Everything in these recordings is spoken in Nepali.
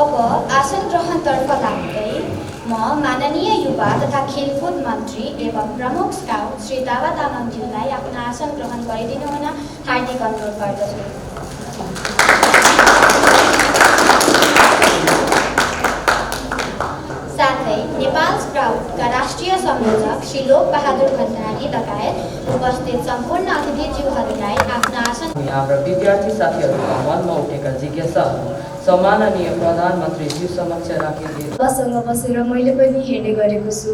अब आसन ग्रहणतर्फ लाग्दै म माननीय युवा तथा खेलकुद मन्त्री एवं प्रमुख स्काउट श्री दावा तामाङज्यूलाई आफ्नो आसन ग्रहण गरिदिनु हुन हार्दिक अनुरोध गर्दछु। साथै नेपाल स्काउटका राष्ट्रिय संयोजक श्री लोक बहादुर भण्डारी लगायत उपस्थित सम्पूर्ण अतिथिज्यूहरूलाई आफ्नो आसन हाम्रा विद्यार्थी साथीहरूको मनमा उठेका जिज्ञासाहरू सम्माननीय प्रधानमन्त्रीज्यू समक्ष राखिदिए। उहाँसँग बसेर मैले पनि हेर्ने गरेको छु।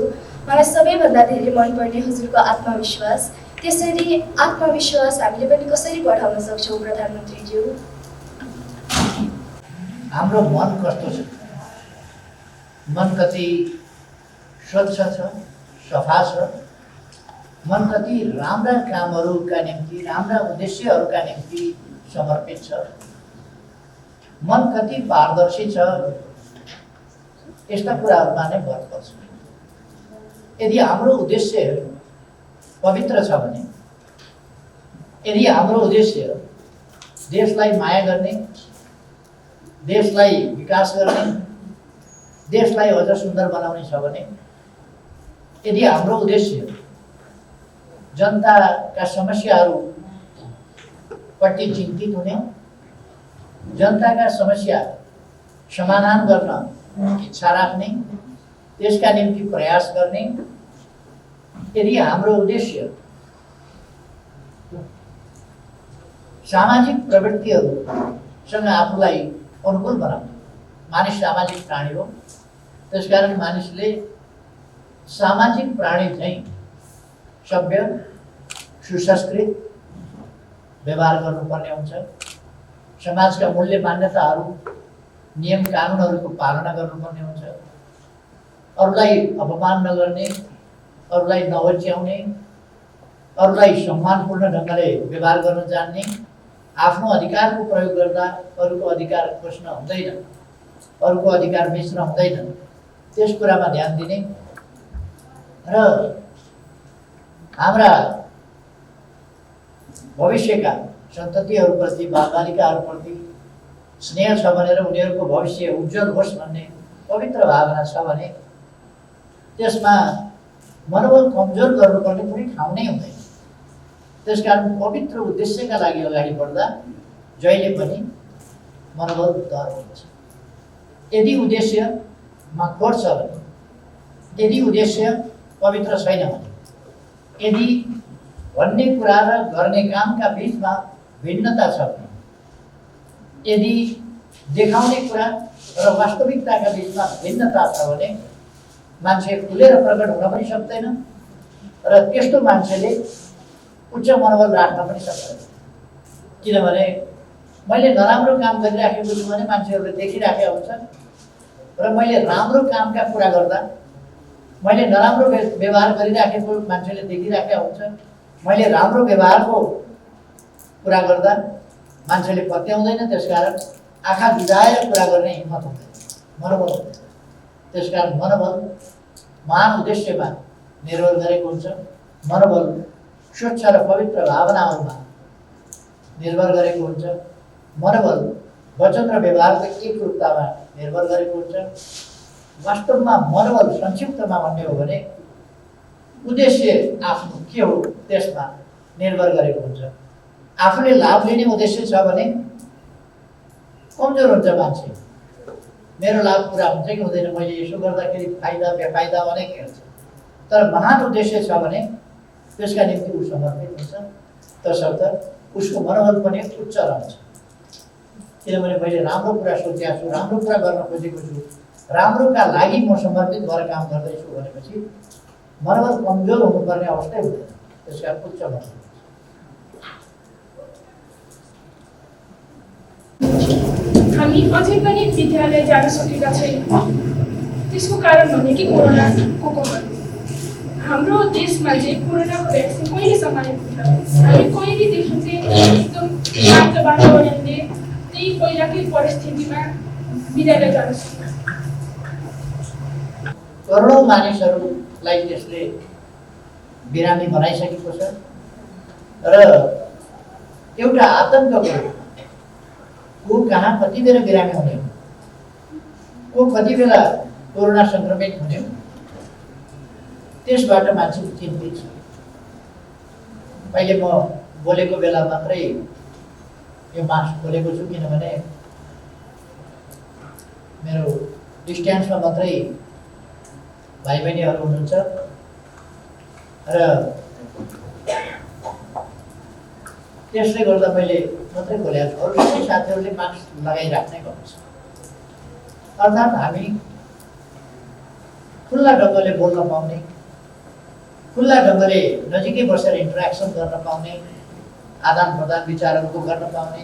मलाई सबैभन्दा धेरै मनपर्ने हजुरको आत्मविश्वास। त्यसरी आत्मविश्वास हामीले पनि कसरी बढाउन सक्छौँ प्रधानमन्त्रीज्यू? हाम्रो मन कस्तो छ, मन कति स्वच्छ छ, सफा छ, मन कति राम्रा कामहरूका निम्ति, राम्रा उद्देश्यहरूका निम्ति समर्पित छ, मन कति पारदर्शी छ, यस्ता कुराहरूमा नै भर पर्छ। यदि हाम्रो उद्देश्य पवित्र छ भने, यदि हाम्रो उद्देश्य देशलाई माया गर्ने, देशलाई विकास गर्ने, देशलाई अझ सुन्दर बनाउने छ भने, यदि हाम्रो उद्देश्य जनताका समस्याहरूप्रति चिन्तित हुने, जनताका समस्या समाधान गर्न इच्छा राख्ने, त्यसका निम्ति प्रयास गर्ने, यदि हाम्रो उद्देश्य सामाजिक प्रवृत्तिहरूसँग आफूलाई अनुकूल बनाउने, मानिस सामाजिक प्राणी हो, त्यसकारण मानिसले सामाजिक प्राणी चाहिँ सभ्य सुसंस्कृत व्यवहार गर्नुपर्ने हुन्छ। समाजका मूल्य मान्यताहरू, नियम कानुनहरूको पालना गर्नुपर्ने हुन्छ। अरूलाई अपमान नगर्ने, अरूलाई नवच्याउने, अरूलाई सम्मानपूर्ण ढङ्गले व्यवहार गर्न जान्ने, आफ्नो अधिकारको प्रयोग गर्दा अरूको अधिकार खोज्न हुँदैन, अरूको अधिकार मिच्न हुँदैन, त्यस कुरामा ध्यान दिने र हाम्रा भविष्यका सन्ततिहरूप्रति, बालबालिकाहरूप्रति स्नेह छ भनेर उनीहरूको भविष्य उज्जवल होस् भन्ने पवित्र भावना छ भने त्यसमा मनोबल कमजोर गर्नुपर्ने कुनै ठाउँ नै हुँदैन। त्यसकारण पवित्र उद्देश्यका लागि अगाडि बढ्दा जहिले पनि मनोबल दर हुन्छ। यदि उद्देश्यमा खोट छ भने, यदि उद्देश्य पवित्र छैन भने, यदि भन्ने कुरा र गर्ने कामका बिचमा भिन्नता छ भने, यदि देखाउने कुरा र वास्तविकताका बिचमा भिन्नता छ भने मान्छे खुलेर प्रकट हुन पनि सक्दैन र त्यस्तो मान्छेले उच्च मनोबल राख्न पनि सक्दैन। किनभने मैले नराम्रो काम गरिराखेको छु भने मान्छेहरूले देखिराखेका हुन्छ र मैले राम्रो कामका कुरा गर्दा, मैले नराम्रो व्यवहार गरिराखेको मान्छेले देखिराखेका हुन्छ, मैले राम्रो व्यवहारको कुरा गर्दा मान्छेले पत्याउँदैन। त्यसकारण आँखा बिगाएर कुरा गर्ने हिम्मत हुँदैन, मनोबल हुँदैन। त्यसकारण मनोबल महान उद्देश्यमा निर्भर गरेको हुन्छ। मनोबल स्वच्छ र पवित्र भावनाहरूमा निर्भर गरेको हुन्छ। मनोबल वचन र व्यवहारको एकरूपतामा निर्भर गरेको हुन्छ। वास्तवमा मनोबल संक्षिप्तमा भन्ने हो भने उद्देश्य आफ्नो के हो त्यसमा निर्भर गरेको हुन्छ। आफूले लाभ लिने उद्देश्य छ भने कमजोर हुन्छ मान्छे। मेरो लाभ पुरा हुन्छ कि हुँदैन, मैले यसो गर्दाखेरि फाइदा बेफाइदा अनेक हेर्छ। तर महान उद्देश्य छ भने त्यसका निम्ति ऊ समर्पित हुन्छ, तसर्थ उसको मनोबल पनि उच्च रहन्छ। किनभने मैले राम्रो कुरा सोचेको छु, राम्रो कुरा गर्न खोजेको छु, राम्रोका लागि म समर्पित भएर काम गर्दैछु भनेपछि मनोबल कमजोर हुनुपर्ने अवस्थै हुँदैन। त्यसका उच्च मनोबल। हामी अझै पनि विद्यालय जान सकेका छैनौँ। त्यसको कारण भनेकै कोरोनाको कमर। हाम्रो देशमा चाहिँ कोरोनाको भ्याक्सिन कहिलेसम्म आइपुग्छ? हामी कहिलेदेखि चाहिँ एकदम शान्त वातावरणले त्यही पहिलाकै परिस्थितिमा विद्यालय जान सक्छ? करोडौँ मानिसहरूलाई त्यसले बिरामी बनाइसकेको छ र एउटा आतङ्कको को कहाँ कति बेला बिरामी हुने हो, को कति बेला कोरोना सङ्क्रमित हुने हो, त्यसबाट मान्छे चिन्तित छ। अहिले म बोलेको बेला मात्रै यो मास्क खोलेको छु, किनभने मेरो डिस्टेन्समा मात्रै भाइ बहिनीहरू हुनुहुन्छ र त्यसले गर्दा मैले मात्रै खोलेको छु। अरू सबै साथीहरूले मास्क लगाइराख्नै गर्छ। अर्थात् हामी खुल्ला ढङ्गले बोल्न पाउने, खुल्ला ढङ्गले नजिकै बसेर इन्टरेक्सन गर्न पाउने, आदान प्रदान विचारहरूको गर्न पाउने,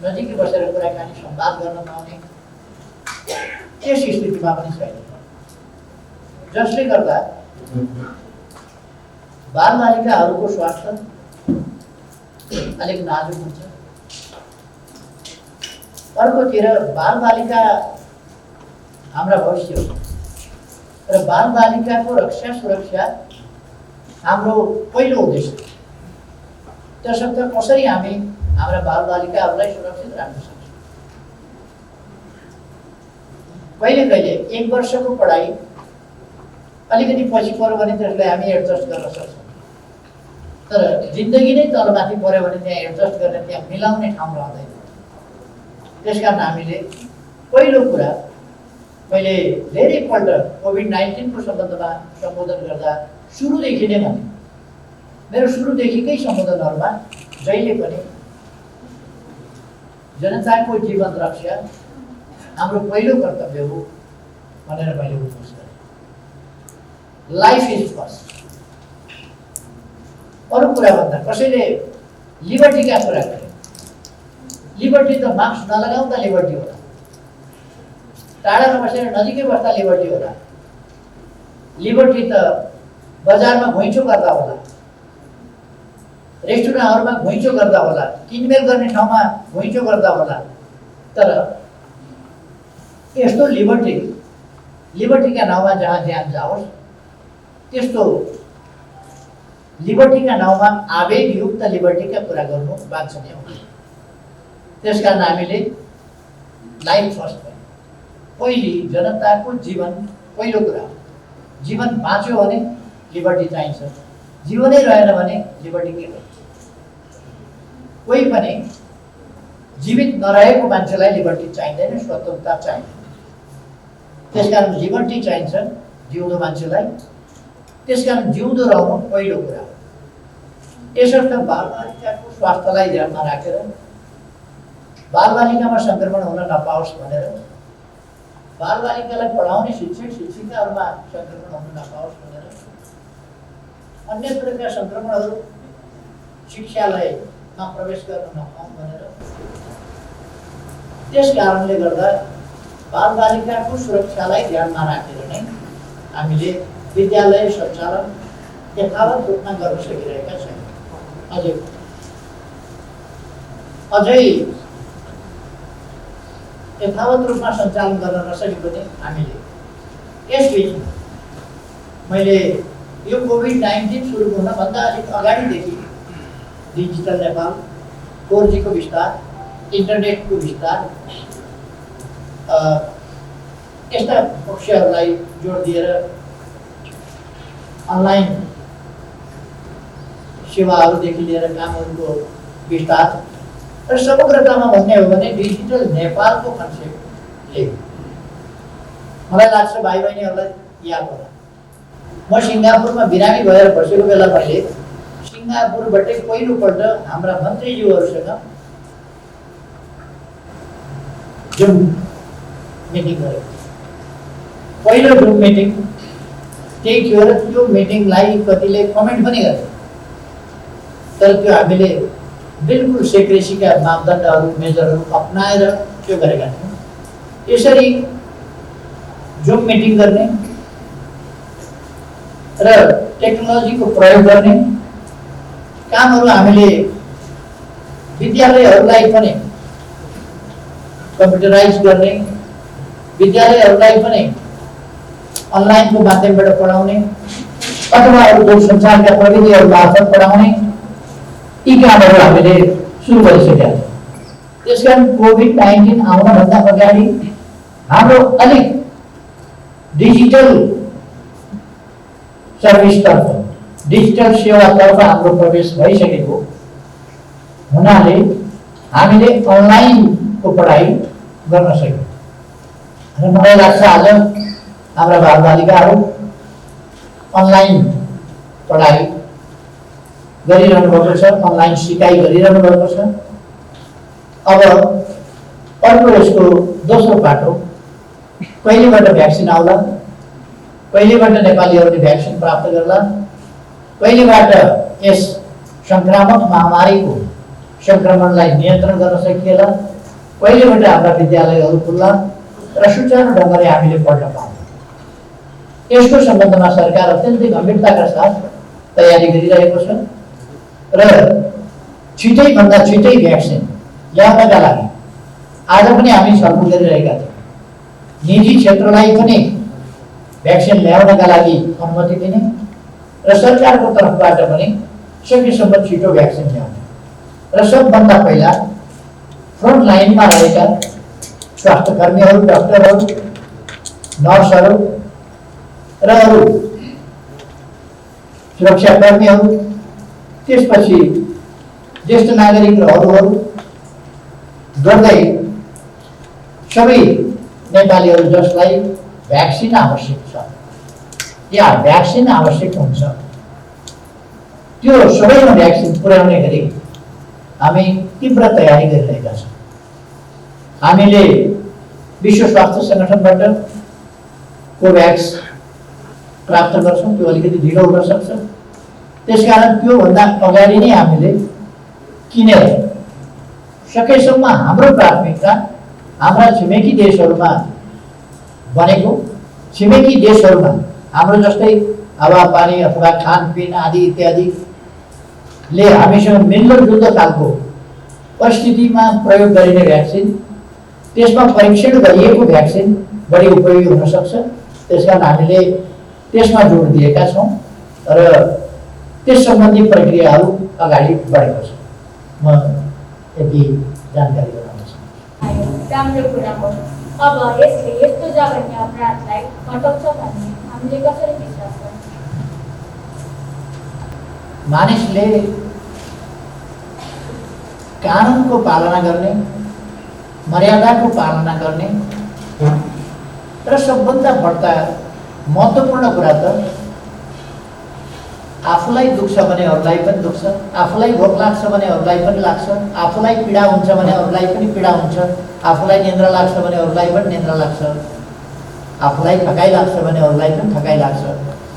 नजिकै बसेर कुराकानी संवाद गर्न पाउने त्यस स्थितिमा पनि छैन। जसले गर्दा बालबालिकाहरूको स्वास्थ्य अलिक नाजुक हुन्छ। अर्कोतिर बालबालिका हाम्रा भविष्य हो र बालबालिकाको रक्षा सुरक्षा हाम्रो पहिलो उद्देश्य। त्यसर्थ कसरी हामी हाम्रा बालबालिकाहरूलाई सुरक्षित राख्न सक्छौँ? कहिले कहिले 1 वर्षको पढाइ अलिकति पछि पऱ्यो भने त्यसलाई हामी एडजस्ट गर्न सक्छौँ, तर जिन्दगी नै तलमाथि पऱ्यो भने त्यहाँ एडजस्ट गर्ने, त्यहाँ मिलाउने ठाउँ रहँदैन। त्यसकारण हामीले पहिलो कुरा मैले धेरैपल्ट कोभिड-19 को सम्बन्धमा सम्बोधन गर्दा सुरुदेखि नै भने, मेरो सुरुदेखिकै सम्बोधनहरूमा जहिले पनि जनताको जीवन रक्षा हाम्रो पहिलो कर्तव्य हो भनेर मैले उद्घोष गरेँ। Life is first. अरू कुरा भन्दा कसैले लिबर्टीका कुरा गरे। लिबर्टी त मास्क नलगाउँदा लिबर्टी होला, टाढा नबसेर नजिकै बस्दा लिबर्टी होला, लिबर्टी त बजारमा घुइँचो गर्दा होला, रेस्टुरेन्टहरूमा घुइँचो गर्दा होला, किनमेल गर्ने ठाउँमा घुइँचो गर्दा होला। तर यस्तो लिबर्टीका नाउँमा जहाँ ज्यान जाओस्, त्यस्तो लिबर्टीका नाउँमा आवेगयुक्त लिबर्टीका कुरा गर्नु वाञ्छनीय हो। त्यसकारण हामीले लाइफ फर्स्ट पहिले जनताको जीवन पहिलो कुरा हो। जीवन बाँच्यो भने लिबर्टी चाहिन्छ, जीवनै रहेन भने लिबर्टी के गर्छ? कोही पनि जीवित नरहेको मान्छेलाई लिबर्टी चाहिँदैन, स्वतन्त्रता चाहिँदैन। त्यसकारण लिबर्टी चाहिन्छ जिउँदो मान्छेलाई। त्यसकारण जिउँदो रहनु पहिलो कुरा हो। यसर्थ बालबालिकाको स्वास्थ्यलाई ध्यानमा राखेर बालबालिकामा सङ्क्रमण हुन नपाओस् भनेर, बालबालिकालाई पढाउने शिक्षक शिक्षिकाहरूमा सङ्क्रमण हुन नपाओस् भनेर, अन्य प्रकारका सङ्क्रमणहरू शिक्षालयमा प्रवेश गर्न नपाऊँ भनेर, त्यस कारणले गर्दा बालबालिकाको सुरक्षालाई ध्यानमा राखेर नै हामीले विद्यालय सञ्चालन यथावत रूपमा गर्न सकिरहेका छैनौँ। अझै यथावत रूपमा सञ्चालन गर्न नसके पनि हामीले यसबिच मैले यो कोभिड-19 सुरु हुनभन्दा अलिक अगाडिदेखि डिजिटल नेपाल, 4G को विस्तार, इन्टरनेटको विस्तार, यस्ता पक्षहरूलाई जोड दिएर अनलाइन सेवाहरूदेखि लिएर कामहरूको विस्तार र समग्रतामा भन्ने हो भने डिजिटल नेपालको कन्सेप्टले मलाई लाग्छ भाइ बहिनीहरूलाई याद होला। म सिङ्गापुरमा बिरामी भएर बसेको बेला मैले सिङ्गापुरबाटै पहिलोपल्ट हाम्रा मन्त्रीज्यूहरूसँग जुम मिटिङ गरेको। पहिलो जुम मिटिङ त्यही थियो र त्यो मिटिङलाई कतिले कमेन्ट पनि गरे, तर त्यो हामीले बिल्कुल सेक्रेसीका मापदण्डहरू मेजरहरू अपनाएर त्यो गरेका थियौँ। यसरी जुम मिटिङ गर्ने र टेक्नोलोजीको प्रयोग गर्ने कामहरू हामीले विद्यालयहरूलाई पनि कम्प्युटराइज गर्ने, विद्यालयहरूलाई पनि अनलाइनको माध्यमबाट पढाउने अथवा अरू दूरसञ्चारका प्रविधिहरू मार्फत पढाउने यी कामहरू हामीले सुरु गरिसकेका छौँ। त्यसकारण कोभिड-19 आउनभन्दा अगाडि हाम्रो अलिक डिजिटल सर्भिसतर्फ, डिजिटल सेवातर्फ हाम्रो प्रवेश भइसकेको हुनाले हामीले अनलाइनको पढाइ गर्न सक्यौँ र मलाई लाग्छ आज हाम्रा बालबालिकाहरू अनलाइन पढाइ गरिरहनु भएको छ, अनलाइन सिकाइ गरिरहनु भएको छ। अब अर्को यसको दोस्रो पाटो कहिलेबाट भ्याक्सिन आउला, कहिलेबाट नेपालीहरूले भ्याक्सिन प्राप्त गर्ला, कहिलेबाट यस सङ्क्रामक महामारीको सङ्क्रमणलाई नियन्त्रण गर्न सकिएला, कहिलेबाट हाम्रा विद्यालयहरू खुल्ला र सुचारू ढङ्गले हामीले पढ्न पाउँछौँ। यसको सम्बन्धमा सरकार अत्यन्तै गम्भीरताका साथ तयारी गरिरहेको छ र छिटैभन्दा छिटै भ्याक्सिन ल्याउनका लागि आज पनि हामी छलफल गरिरहेका थियौँ। निजी क्षेत्रलाई पनि भ्याक्सिन ल्याउनका लागि अनुमति दिने र सरकारको तर्फबाट पनि सकेसम्म छिटो भ्याक्सिन ल्याउने र सबभन्दा पहिला फ्रन्ट लाइनमा रहेका स्वास्थ्यकर्मीहरू, डाक्टरहरू, नर्सहरू र अरू सुरक्षाकर्मीहरू, त्यसपछि ज्येष्ठ नागरिक र अरूहरू गर्दै सबै नेपालीहरू जसलाई भ्याक्सिन आवश्यक छ या भ्याक्सिन आवश्यक हुन्छ त्यो सबैमा भ्याक्सिन पुर्याउने गरी हामी तीव्र तयारी गरिरहेका छौँ। हामीले विश्व स्वास्थ्य सङ्गठनबाट कोभ्याक्स प्राप्त गर्छौँ, त्यो अलिकति ढिलो हुन सक्छ। त्यसकारण त्योभन्दा अगाडि नै हामीले किनेर सकेसम्म हाम्रो प्राथमिकता हाम्रा छिमेकी देशहरूमा बनेको, छिमेकी देशहरूमा हाम्रो जस्तै हावापानी अथवा खानपिन आदि इत्यादिले हामीसँग मिल्दोजुल्दो खालको परिस्थितिमा प्रयोग गरिने भ्याक्सिन, त्यसमा परीक्षण गरिएको भ्याक्सिन बढी उपयोगी हुन सक्छ। त्यसकारण हामीले त्यसमा जोड दिएका छौँ र त्यस सम्बन्धी प्रक्रियाहरू अगाडि बढेको छ। म यति जानकारी गराउन चाहन्छु। राम्रो कुरा हो। अब यसले यस्तो जघन्य अपराधलाई हटाउँछ भन्ने हामीले कसरी विश्वास गर्छौँ? मानिसले कानुनको पालना गर्ने, मर्यादाको पालना गर्ने र सबभन्दा बढ्ता महत्त्वपूर्ण कुरा त आफूलाई दुख्छ भने अरूलाई पनि दुख्छ, आफूलाई भोक लाग्छ भने अरूलाई पनि लाग्छ, आफूलाई पीडा हुन्छ भने अरूलाई पनि पीडा हुन्छ, आफूलाई निन्द्रा लाग्छ भने अरूलाई पनि निन्द्रा लाग्छ, आफूलाई थकाइ लाग्छ भने अरूलाई पनि थकाइ लाग्छ,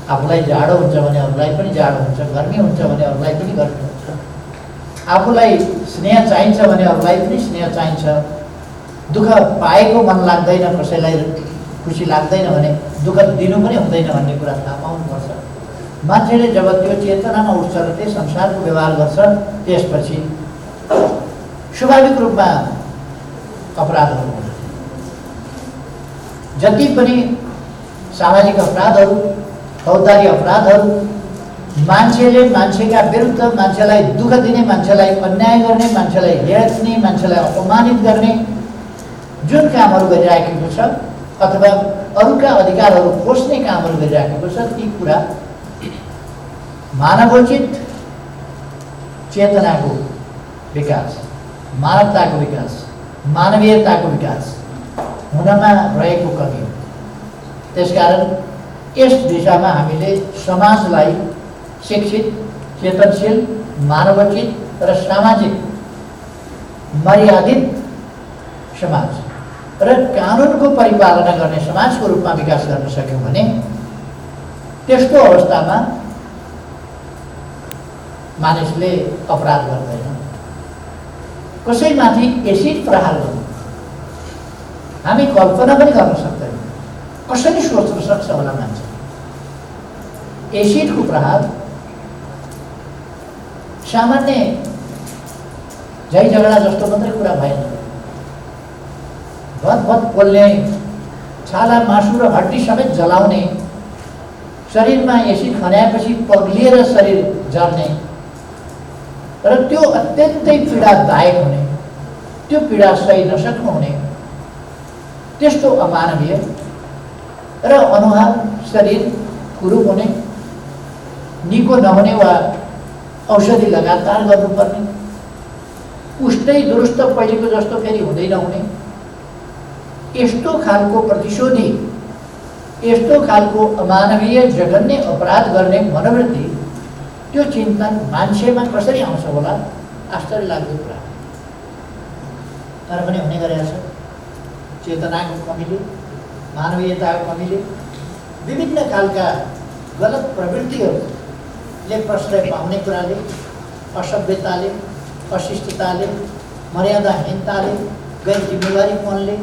आफूलाई जाडो हुन्छ भने अरूलाई पनि जाडो हुन्छ, गर्मी हुन्छ भने अरूलाई पनि गर्मी हुन्छ, आफूलाई स्नेह चाहिन्छ भने अरूलाई पनि स्नेह चाहिन्छ, दुःख पाएको मन लाग्दैन, कसैलाई खुसी लाग्दैन भने दुःख दिनु पनि हुँदैन भन्ने कुरा थाहा पाउनुपर्छ। मान्छेले जब त्यो चेतनामा उठ्छ र त्यस संसारको व्यवहार गर्छ त्यसपछि स्वाभाविक रूपमा अपराधहरू हुन्छ। जति पनि सामाजिक अपराधहरू, फौजदारी अपराधहरू, मान्छेले मान्छेका विरुद्ध, मान्छेलाई दुःख दिने, मान्छेलाई अन्याय गर्ने, मान्छेलाई हेर्ने, मान्छेलाई अपमानित गर्ने जुन कामहरू गरिराखेको छ अथवा अरूका अधिकारहरू खोज्ने कामहरू गरिराखेको छ, ती कुरा मानवोचित चेतनाको विकास, मानवताको विकास, मानवीयताको विकास हुनमा रहेको कमी हो। त्यसकारण यस दिशामा हामीले समाजलाई शिक्षित, चेतनशील, मानवोचित र सामाजिक मर्यादित समाज र कानुनको परिपालना गर्ने समाजको रूपमा विकास गर्न सक्यौँ भने त्यस्तो अवस्थामा मानिसले अपराध गर्दैन। कसैमाथि एसिड प्रहार गर्नु हामी कल्पना पनि गर्न सक्दैनौँ। कसरी सोच्न सक्छ होला मान्छे? एसिडको प्रहार सामान्य झै झगडा जस्तो मात्रै कुरा भएन। भत पोल्ने, छाला मासु र हड्डी समेत जलाउने, शरीरमा एसिड खन्याएपछि पग्लिएर शरीर जर्ने र त्यो अत्यन्तै पीडादायक हुने, त्यो पीडा सही नसक्नु हुने, त्यस्तो अमानवीय र अनुहार शरीर कुरूप हुने, निको नहुने वा औषधि लगातार गर्नुपर्ने, उस्तै दुरुस्त पहिलेको जस्तो फेरि हुँदै नहुने, यस्तो खालको प्रतिशोधी, यस्तो खालको अमानवीय जघन्य अपराध गर्ने मनोवृत्ति, त्यो चिन्तन मान्छेमा कसरी आउँछ होला? आश्चर्य लाग्दो कुरा। तर पनि हुने गरेको छ। चेतनाको कमीले, मानवीयताको कमीले, विभिन्न खालका गलत प्रवृत्तिहरूले प्रश्रय पाउने कुराले, असभ्यताले, अशिष्टताले, मर्यादाहीनताले, गैर जिम्मेवारीपनले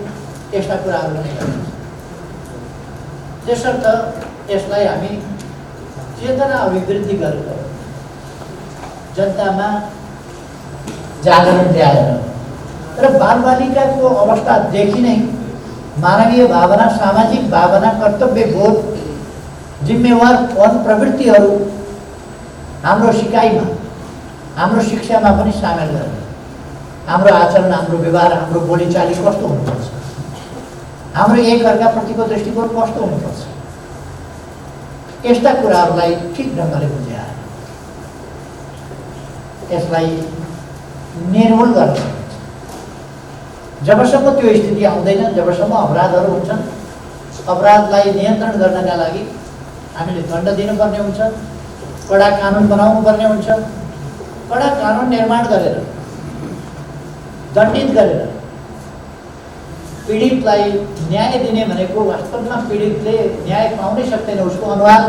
यस्ता कुराहरू हुने गर्छन्। त्यसर्थ यसलाई हामी चेतना अभिवृद्धि गरेर जनतामा जागरण ल्याएर र बालबालिकाको अवस्थादेखि नै मानवीय भावना, सामाजिक भावना, कर्तव्य बोध, जिम्मेवारपन प्रवृत्तिहरू हाम्रो सिकाइमा, हाम्रो शिक्षामा पनि सामेल गर्ने, हाम्रो आचरण, हाम्रो व्यवहार, हाम्रो बोलीचाली कस्तो हुनुपर्छ, हाम्रो एकअर्काप्रतिको दृष्टिकोण कस्तो हुनुपर्छ, यस्ता कुराहरूलाई ठिक ढङ्गले बुझाएर यसलाई निर्मूल गर्न सकिन्छ। जबसम्म त्यो स्थिति आउँदैन, जबसम्म अपराधहरू हुन्छन्, अपराधलाई नियन्त्रण गर्नका लागि हामीले दण्ड दिनुपर्ने हुन्छ, कडा कानुन बनाउनु पर्ने हुन्छ। कडा कानुन निर्माण गरेर, दण्डित गरेर पीडितलाई न्याय दिने भनेको वास्तवमा पीडितले न्याय पाउनै सक्दैन। उसको अनुहार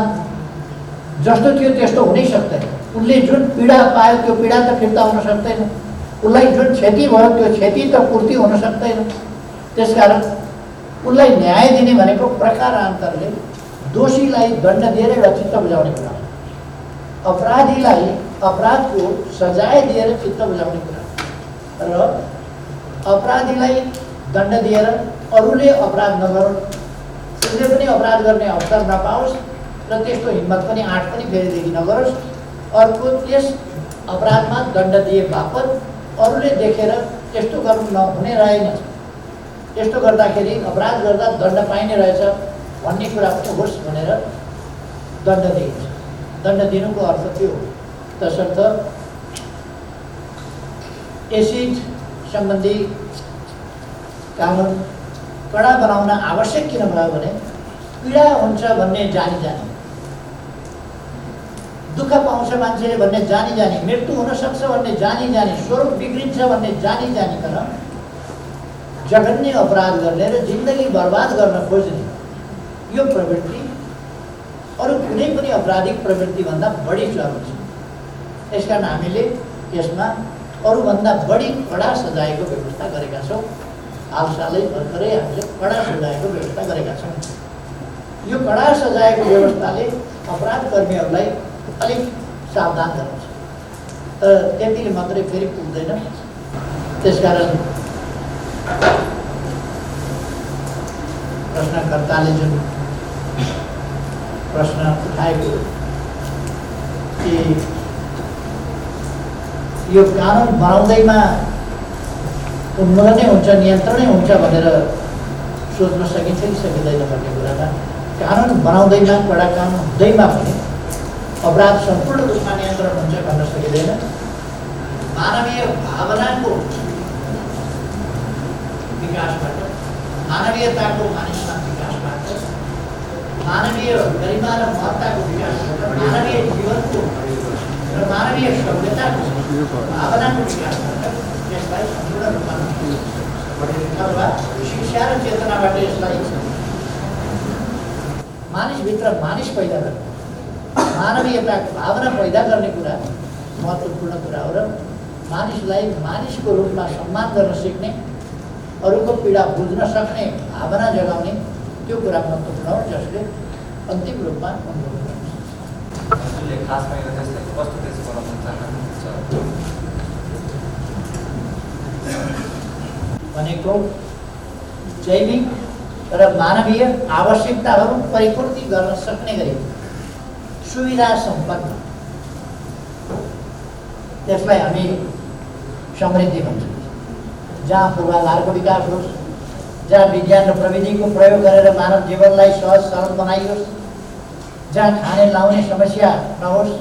जस्तो थियो त्यस्तो हुनै सक्दैन। उसले जुन पीडा पायो त्यो पीडा त फिर्ता हुन सक्दैन। उसलाई जुन क्षति भयो त्यो क्षति त पूर्ति हुन सक्दैन। त्यसकारण उसलाई न्याय दिने भनेको प्रकारान्तरले दोषीलाई दण्ड दिएर एउटा चित्त बुझाउने कुरा हो। अपराधीलाई अपराधको सजाय दिएर चित्त बुझाउने कुरा र अपराधीलाई दण्ड दिएर अरूले अपराध नगरून्, उसले पनि अपराध गर्ने अवसर नपाओस् र त्यस्तो हिम्मत पनि आँट पनि फेरिदेखि नगरोस्। अर्को त्यस अपराधमा दण्ड दिए बापत अरूले देखेर यस्तो गर्नु नहुने रहेन, यस्तो गर्दाखेरि अपराध गर्दा दण्ड पाइने रहेछ भन्ने कुरा पनि होस् भनेर दण्ड दिइन्छ। दण्ड दिनुको अर्थ त्यो हो। तसर्थ एसिड सम्बन्धी कानुन कडा बनाउन आवश्यक किन भयो भने पीडा हुन्छ भन्ने जानी जानी, दुःख पाउँछ मान्छेले भन्ने जानी जानी, मृत्यु हुन सक्छ भन्ने जानी जानी, स्वरूप बिग्रिन्छ भन्ने जानी जानी तर जघन्य अपराध गर्ने र जिन्दगी बर्बाद गर्न खोज्ने यो प्रवृत्ति अरू कुनै पनि आपराधिक प्रवृत्तिभन्दा बढी चरम छ। त्यसकारण हामीले यसमा अरूभन्दा बढी कडा सजायको व्यवस्था गरेका छौँ। हालसालै भर्खरै हामीले कडा सजायको व्यवस्था गरेका छौँ। यो कडा सजायको व्यवस्थाले अपराधकर्मीहरूलाई अलिक सावधान गराउँछ, तर त्यतिले मात्रै फेरि पुग्दैन। त्यसकारण प्रश्नकर्ताले जुन प्रश्न उठाएको कि यो कानुन बनाउँदैमा उन्मूलनै हुन्छ, नियन्त्रणै हुन्छ भनेर सोच्न सकिन्छ कि सकिँदैन भन्ने कुरामा कानुन बनाउँदैमा, कडा कानुन हुँदैमा पनि अपराध सम्पूर्ण रूपमा नियन्त्रण हुन्छ भन्न सकिँदैन। मानवीय भावनाको विकासबाट, मानवीयताको मानिसमा विकासबाट, मानवीय गरिमा र महत्ताको विकासबाट, मानवीय जीवनको र मानवीय सभ्यताको भावनाको विकासबाट यसलाई सम्पूर्ण रूपमा अथवा शिक्षा र चेतनाबाट यसलाई मानिसभित्र मानिस पैदा गर्ने, मानवीयताको भावना पैदा गर्ने कुरा महत्त्वपूर्ण कुरा हो। र मानिसलाई मानिसको रूपमा सम्मान गर्न सिक्ने अरूको पीडा बुझ्न सक्ने भावना जगाउने त्यो कुरा महत्त्वपूर्ण हो जसले अन्तिम रूपमा अनुभव गर्छ। हजुरले खासमा यो देशलाई कस्तो देश बनाउन चाहनुहुन्छ? भनेको जैविक र मानवीय आवश्यकताहरू परिपूर्ति गर्न सक्ने गरी सुविधा सम्पन्न, त्यसलाई हामी समृद्धि भन्छौँ। जहाँ पूर्वाधारको विकास होस्, जहाँ विज्ञान र प्रविधिको प्रयोग गरेर मानव जीवनलाई सहज सरल बनाइयोस्, जहाँ खाने लाउने समस्या नहोस्,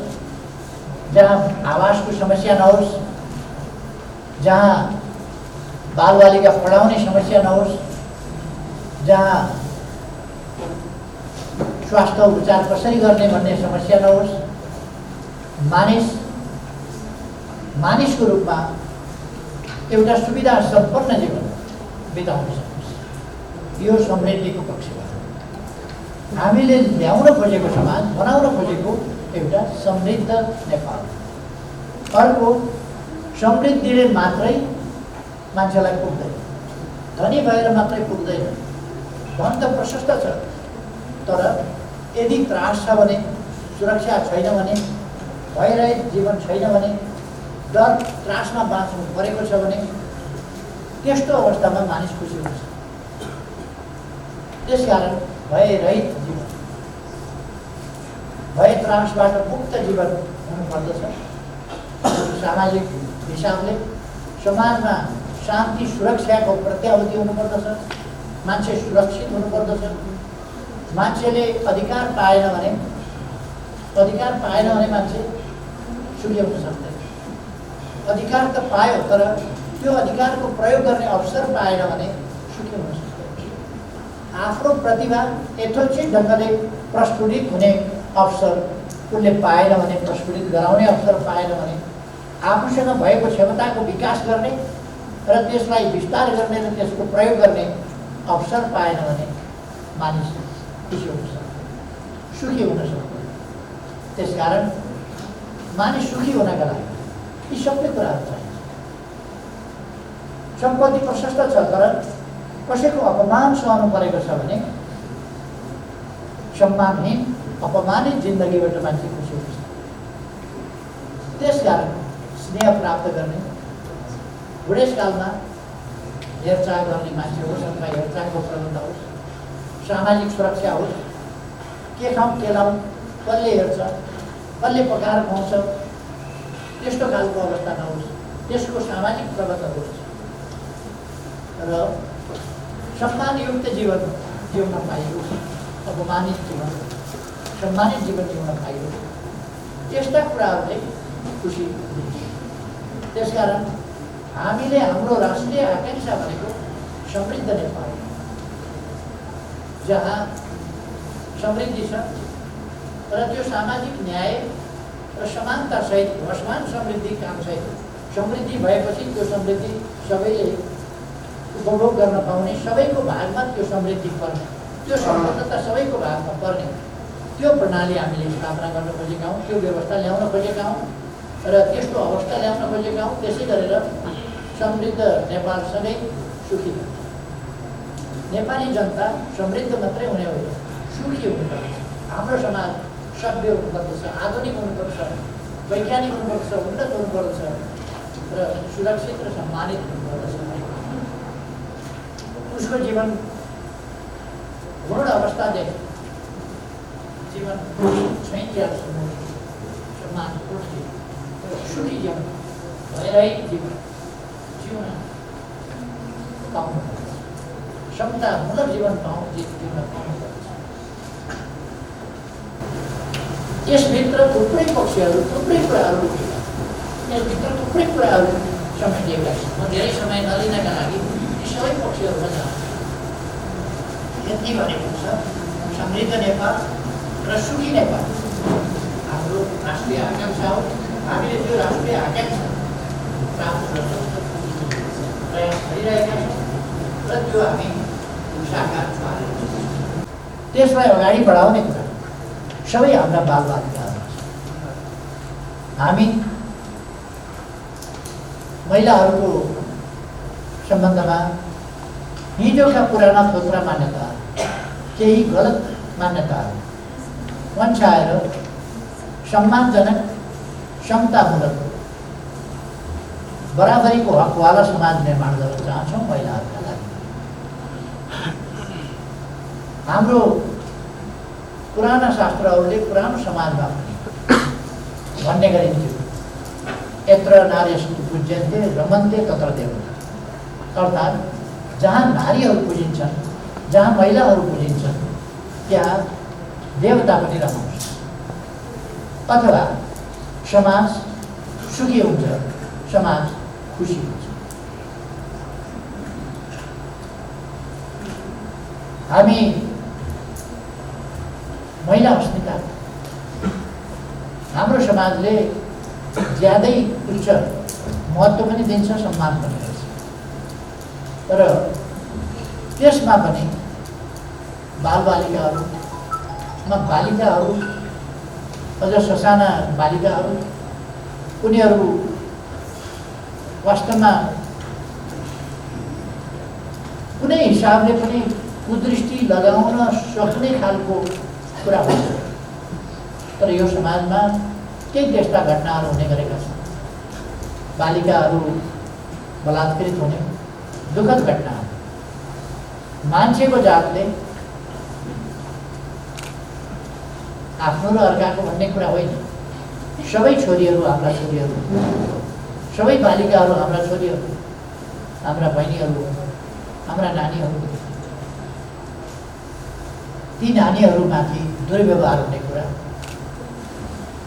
जहाँ आवासको समस्या नहोस्, जहाँ बालबालिका पढाउने समस्या नहोस्, जहाँ स्वास्थ्य उपचार कसरी गर्ने भन्ने समस्या नहोस्, मानिसको रूपमा एउटा सुविधा सम्पन्न जीवन बिताउन सकोस्। यो समृद्धिको पक्ष हो। हामीले ल्याउन खोजेको समाज, बनाउन खोजेको एउटा समृद्ध नेपाल। अर्को, समृद्धिले मात्रै मान्छेलाई पुग्दैन, धनी भएर मात्रै पुग्दैन। धन त प्रशस्त छ, तर यदि त्रास छ भने, सुरक्षा छैन भने, भयरहित जीवन छैन भने, डर त्रासमा बाँच्नु परेको छ भने, त्यस्तो अवस्थामा मानिस खुसी हुन्छ। त्यसकारण भयरहित जीवन, भय त्रासबाट मुक्त जीवन हुनुपर्दछ। सामाजिक हिसाबले समाजमा शान्ति सुरक्षाको प्रत्याभूति हुनुपर्दछ। मान्छे सुरक्षित हुनुपर्दछ। मान्छेले अधिकार पाएन भने मान्छे सुखी हुन सक्दैन। अधिकार त पायो, तर त्यो अधिकारको प्रयोग गर्ने अवसर पाएन भने सुखी हुन सक्दैन। आफ्नो प्रतिभा यथोचित ढङ्गले प्रस्फुटित हुने अवसर उसले पाएन भने, प्रस्फुटित गराउने अवसर पाएन भने, आफूसँग भएको क्षमताको विकास गर्ने र त्यसलाई विस्तार गर्ने र त्यसको प्रयोग गर्ने अवसर पाएन भने मानिस खुसी हुन सक्दैन, सुखी हुन सक्दैन। त्यसकारण मानिस सुखी हुनका लागि यी सबै कुराहरू चाहिन्छ। सम्पत्ति प्रशस्त छ, तर कसैको अपमान सहनु परेको छ भने सम्मानहीन, अपमानित जिन्दगीबाट मान्छे खुसी हुन्छ। त्यसकारण स्नेह प्राप्त गर्ने, बुढेसकालमा हेरचाह गर्ने मान्छे होस् अथवा हेरचाहको प्रबन्ध होस्, सामाजिक सुरक्षा होस्, के खाउँ के लाउँ, कसले हेर्छ, कसले पकाएर खुवाउँछ, त्यस्तो खालको अवस्था नहोस्। त्यसको सामाजिक प्रबन्ध होस् र सम्मानयुक्त जीवन जिउन पाइयोस्, अपमानित जीवन सम्मानित जीवन जिउन पाइयोस्। यस्ता कुराहरूले खुसी दिन्छ। त्यसकारण हामीले हाम्रो राष्ट्रिय आकांक्षा भनेको समृद्ध नेपाल, जहाँ समृद्धि छ र त्यो सामाजिक न्याय र समानतासहित समान समृद्धि कामसहित समृद्धि भएपछि त्यो समृद्धि सबैले उपभोग गर्न पाउने, सबैको भागमा त्यो समृद्धि पर्ने, त्यो सम्पन्नता सबैको भागमा पर्ने, त्यो प्रणाली हामीले स्थापना गर्न खोजेका हौँ, त्यो व्यवस्था ल्याउन खोजेका हौँ र त्यस्तो अवस्था ल्याउन खोजेका हौँ। त्यसै गरेर समृद्ध नेपालसँगै सुखी नेपाली जनता समृद्ध मात्रै हुने होइन, सुखी हुनुपर्छ। हाम्रो समाज सभ्य हुनुपर्दछ, आधुनिक हुनुपर्छ, वैज्ञानिक हुनुपर्छ, उन्नत हुनुपर्दछ र सुरक्षित र सम्मानित हुनुपर्दछ। उसको जीवन पूर्ण अवस्थादेखि जीवन छैन, सम्मानपूर्ण सुखी जीवन, भयरहित जीवन जिउन पाउनुपर्छ, क्षमतामूलक जीवन जिउन पाउनुपर्छ। यसभित्र थुप्रै पक्षहरू, थुप्रै कुराहरू, यसभित्र थुप्रै कुराहरू समेटिएका छन्। म धेरै समय नलिनका लागि यी सबै पक्षहरूमा जान्छु। यति भनेको छ समृद्ध नेपाल र सुखी नेपाल हाम्रो राष्ट्रिय आकांक्षा हो। हामीले त्यो राष्ट्रिय आकांक्षा प्राप्त गर्न प्रयास गरिरहेका छौँ र त्यो हामी साकार पारेका छौँ। त्यसलाई अगाडि बढाउने कुरा सबै हाम्रा बालबालिकाहरू। हामी महिलाहरूको सम्बन्धमा हिजोका पुराना थोत्रा मान्यताहरू, केही गलत मान्यताहरू वञ्चाएर सम्मानजनक, समतामूलक, बराबरीको हकवाला समाज निर्माण गर्न चाहन्छौँ महिलाहरूका लागि। हाम्रो पुराना शास्त्रहरूले पुरानो समाजमा भन्ने गरिन्थ्यो, यत्र नार्यस्तु पूज्यन्ते रमन्ते तत्र देवता। अर्थात् जहाँ नारीहरू पुजिन्छन्, जहाँ महिलाहरू पुजिन्छन्, त्यहाँ देवता पनि रमाउँछ, अथवा समाज सुखी हुन्छ, समाज खुसी हुन्छ। हामी महिला अस्मिता, हाम्रो समाजले ज्यादै उच्च महत्त्व पनि दिन्छ, सम्मान पनि गर्छ। तर त्यसमा पनि बालिकाहरू, अझ ससाना बालिकाहरू, उनीहरू वास्तवमा कुनै हिसाबले पनि कुदृष्टि लगाउन सक्ने खालको कुरा हुन्छ। तर यो समाजमा केही त्यस्ता घटनाहरू हुने गरेका छन्। बालिकाहरू बलात्कृत हुने दुःखद घटनाहरू। मान्छेको जातले आफ्नो र अर्काको भन्ने कुरा होइन। सबै छोरीहरू हाम्रा छोरीहरू, सबै बालिकाहरू हाम्रा छोरीहरू, हाम्रा बहिनीहरू, हाम्रा नानीहरू। ती नानीहरूमाथि दुर्व्यवहार हुने कुरा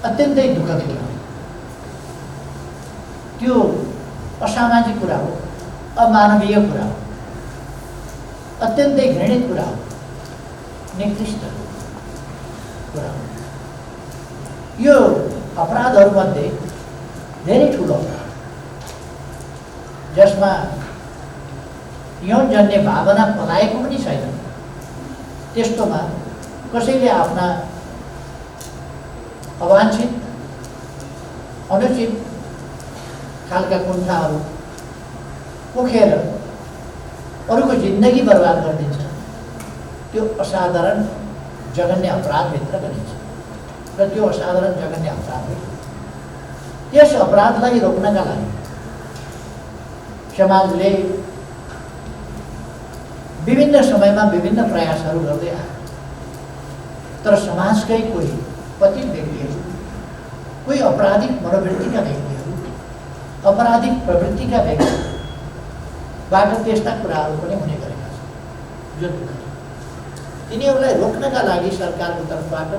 अत्यन्तै दुःखद कुरा हो। त्यो असामाजिक कुरा हो, अमानवीय कुरा हो, अत्यन्तै घृणित कुरा हो, निकृष्ट कुरा हो। यो अपराधहरूमध्ये धेरै ठुलो अपराध, जसमा यौनजन्य भावना पलाएको पनि छैन, त्यस्तोमा कसैले आफ्ना अवांछित, अनुचित खालका कुण्ठाहरू पोखेर अरूको जिन्दगी बर्बाद गरिदिन्छ। त्यो असाधारण जघन्य अपराधभित्र गरिन्छ र त्यो असाधारण जघन्य अपराध हो। त्यस अपराधलाई रोक्नका लागि समाजले विभिन्न समयमा विभिन्न प्रयासहरू गर्दै आयो। तर समाजकै कोही पतित व्यक्तिहरू, कोही आपराधिक मनोवृत्तिका व्यक्तिहरू, आपराधिक प्रवृत्तिका व्यक्तिबाट त्यस्ता कुराहरू पनि हुने गरेका छन्, जो दुःखद। तिनीहरूलाई रोक्नका लागि सरकारको तर्फबाट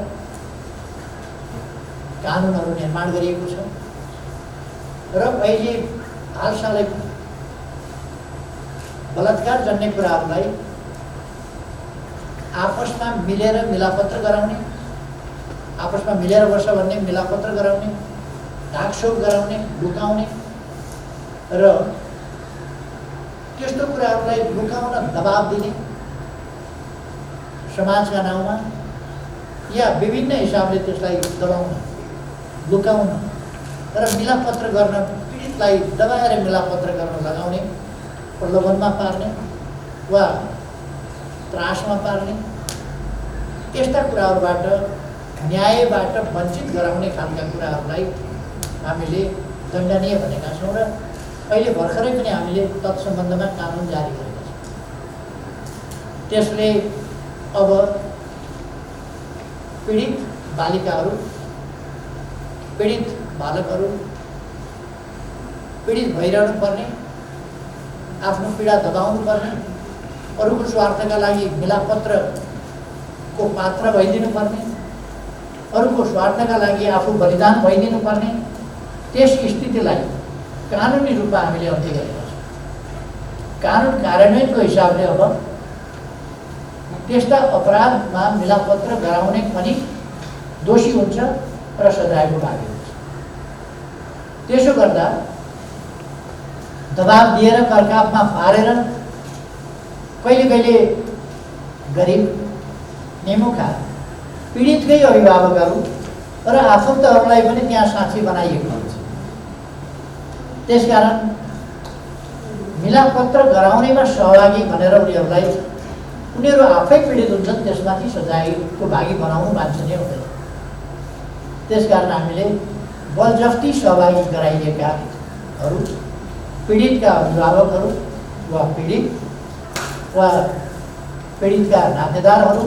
कानुनहरू निर्माण गरिएको छ र अहिले हालसालै बलात्कार जन्य कुराहरूलाई आपसमा मिलेर मिलापत्र गराउने, आपसमा मिलेर बस्छ भन्ने मिलापत्र गराउने, ढाकछोप गराउने, लुकाउने र त्यस्तो कुराहरूलाई लुकाउन दबाब दिने समाजका नाउँमा, या विभिन्न हिसाबले त्यसलाई दबाउन, लुकाउन र मिलापत्र गर्न, पीडितलाई दबाएर मिलापत्र गर्न लगाउने, प्रलोभनमा पार्ने वा त्रासमा पार्ने, त्यस्ता कुराहरूबाट, न्यायबाट वञ्चित गराउने खालका कुराहरूलाई हामीले दण्डनीय भनेका छौँ र अहिले भर्खरै पनि हामीले तत्सम्बन्धमा कानुन जारी गरेका छौँ। त्यसले अब पीडित बालिकाहरू, पीडित बालकहरू पीडित भइरहनु पर्ने, आफ्नो पीडा दबाउनु पर्ने, अरूको स्वार्थका लागि मिलापत्रको पात्र भइदिनु पर्ने, अरूको स्वार्थका लागि आफू बलिदान भइदिनु पर्ने, त्यस स्थितिलाई कानुनी रूपमा हामीले अन्त्य गरेका छौँ। कानुन कार्यान्वयनको हिसाबले अब त्यस्ता अपराधमा मिलापत्र गराउने पनि दोषी हुन्छ र सजायको भागी हुन्छ। त्यसो गर्दा दबाब दिएर, करकापमा पारेर, कहिले कहिले गरिब, निमुखा, पीडितकै अभिभावकहरू र आफन्तहरूलाई पनि त्यहाँ साथी बनाइएको हुन्छ। त्यसकारण मिलापत्र गराउनेमा सहभागी भनेर उनीहरू आफै पीडित हुन्छन्, त्यसमाथि सजायको भागी बनाउनु वाञ्छनीय हुँदैन। त्यसकारण हामीले बलजफ्ती सहभागी गराइएकाहरू, पीडितका अभिभावकहरू वा पीडितका नातेदारहरू,